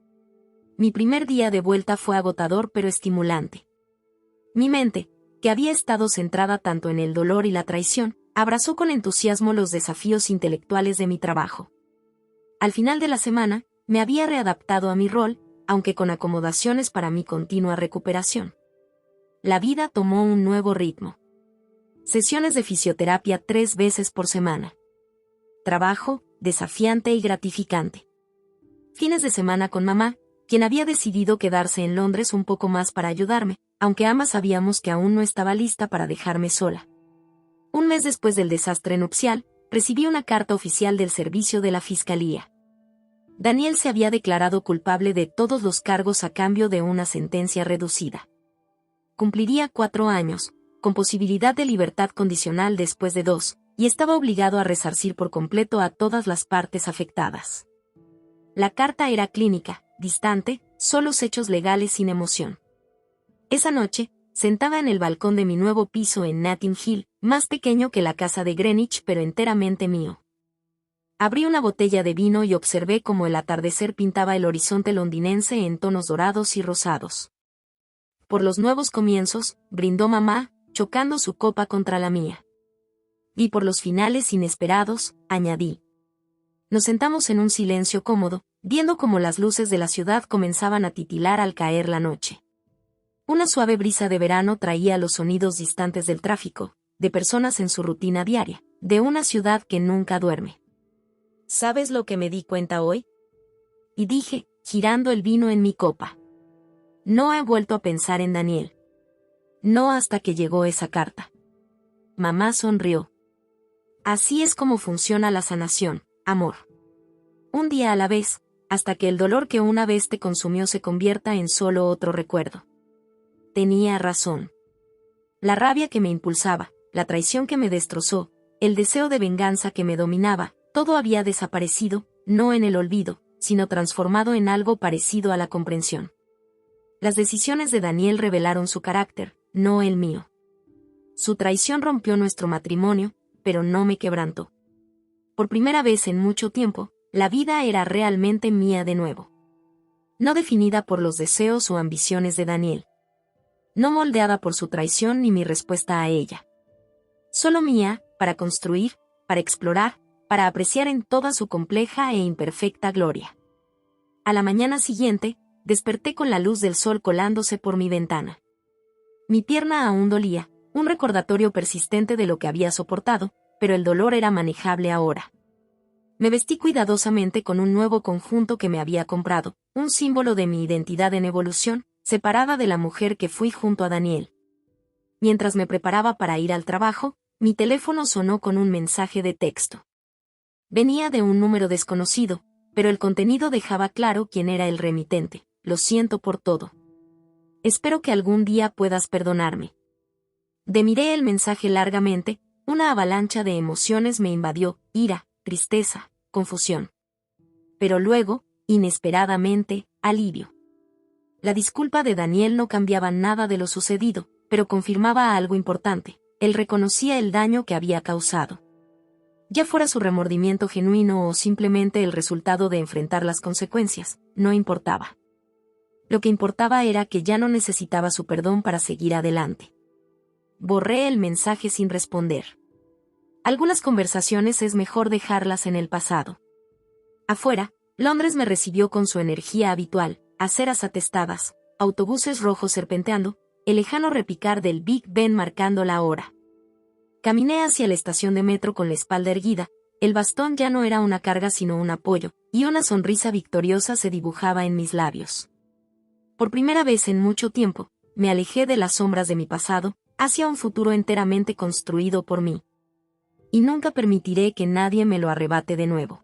Mi primer día de vuelta fue agotador pero estimulante. Mi mente, que había estado centrada tanto en el dolor y la traición, abrazó con entusiasmo los desafíos intelectuales de mi trabajo. Al final de la semana, me había readaptado a mi rol, aunque con acomodaciones para mi continua recuperación. La vida tomó un nuevo ritmo. Sesiones de fisioterapia 3 veces por semana. Trabajo, desafiante y gratificante. Fines de semana con mamá, quien había decidido quedarse en Londres un poco más para ayudarme, aunque ambas sabíamos que aún no estaba lista para dejarme sola. Un mes después del desastre nupcial, recibí una carta oficial del servicio de la Fiscalía. Daniel se había declarado culpable de todos los cargos a cambio de una sentencia reducida. Cumpliría 4 años, con posibilidad de libertad condicional después de 2, y estaba obligado a resarcir por completo a todas las partes afectadas. La carta era clínica, distante, solos hechos legales sin emoción. Esa noche, sentada en el balcón de mi nuevo piso en Notting Hill, más pequeño que la casa de Greenwich pero enteramente mío. Abrí una botella de vino y observé cómo el atardecer pintaba el horizonte londinense en tonos dorados y rosados. Por los nuevos comienzos, brindó mamá, chocando su copa contra la mía. Y por los finales inesperados, añadí. Nos sentamos en un silencio cómodo, viendo cómo las luces de la ciudad comenzaban a titilar al caer la noche. Una suave brisa de verano traía los sonidos distantes del tráfico, de personas en su rutina diaria, de una ciudad que nunca duerme. ¿Sabes lo que me di cuenta hoy? Y dije, girando el vino en mi copa. No he vuelto a pensar en Daniel. No hasta que llegó esa carta. Mamá sonrió. Así es como funciona la sanación, amor. Un día a la vez, hasta que el dolor que una vez te consumió se convierta en solo otro recuerdo. Tenía razón. La rabia que me impulsaba, la traición que me destrozó, el deseo de venganza que me dominaba, todo había desaparecido, no en el olvido, sino transformado en algo parecido a la comprensión. Las decisiones de Daniel revelaron su carácter, no el mío. Su traición rompió nuestro matrimonio, pero no me quebrantó. Por primera vez en mucho tiempo, la vida era realmente mía de nuevo. No definida por los deseos o ambiciones de Daniel. No moldeada por su traición ni mi respuesta a ella. Solo mía, para construir, para explorar, para apreciar en toda su compleja e imperfecta gloria. A la mañana siguiente, desperté con la luz del sol colándose por mi ventana. Mi pierna aún dolía, un recordatorio persistente de lo que había soportado, pero el dolor era manejable ahora. Me vestí cuidadosamente con un nuevo conjunto que me había comprado, un símbolo de mi identidad en evolución, separada de la mujer que fui junto a Daniel. Mientras me preparaba para ir al trabajo, mi teléfono sonó con un mensaje de texto. Venía de un número desconocido, pero el contenido dejaba claro quién era el remitente. Lo siento por todo. Espero que algún día puedas perdonarme. Demiré el mensaje largamente, una avalancha de emociones me invadió, ira, tristeza, confusión. Pero luego, inesperadamente, alivio. La disculpa de Daniel no cambiaba nada de lo sucedido, pero confirmaba algo importante. Él reconocía el daño que había causado. Ya fuera su remordimiento genuino o simplemente el resultado de enfrentar las consecuencias, no importaba. Lo que importaba era que ya no necesitaba su perdón para seguir adelante. Borré el mensaje sin responder. Algunas conversaciones es mejor dejarlas en el pasado. Afuera, Londres me recibió con su energía habitual, aceras atestadas, autobuses rojos serpenteando, el lejano repicar del Big Ben marcando la hora. Caminé hacia la estación de metro con la espalda erguida, el bastón ya no era una carga sino un apoyo, y una sonrisa victoriosa se dibujaba en mis labios. Por primera vez en mucho tiempo, me alejé de las sombras de mi pasado, hacia un futuro enteramente construido por mí. Y nunca permitiré que nadie me lo arrebate de nuevo.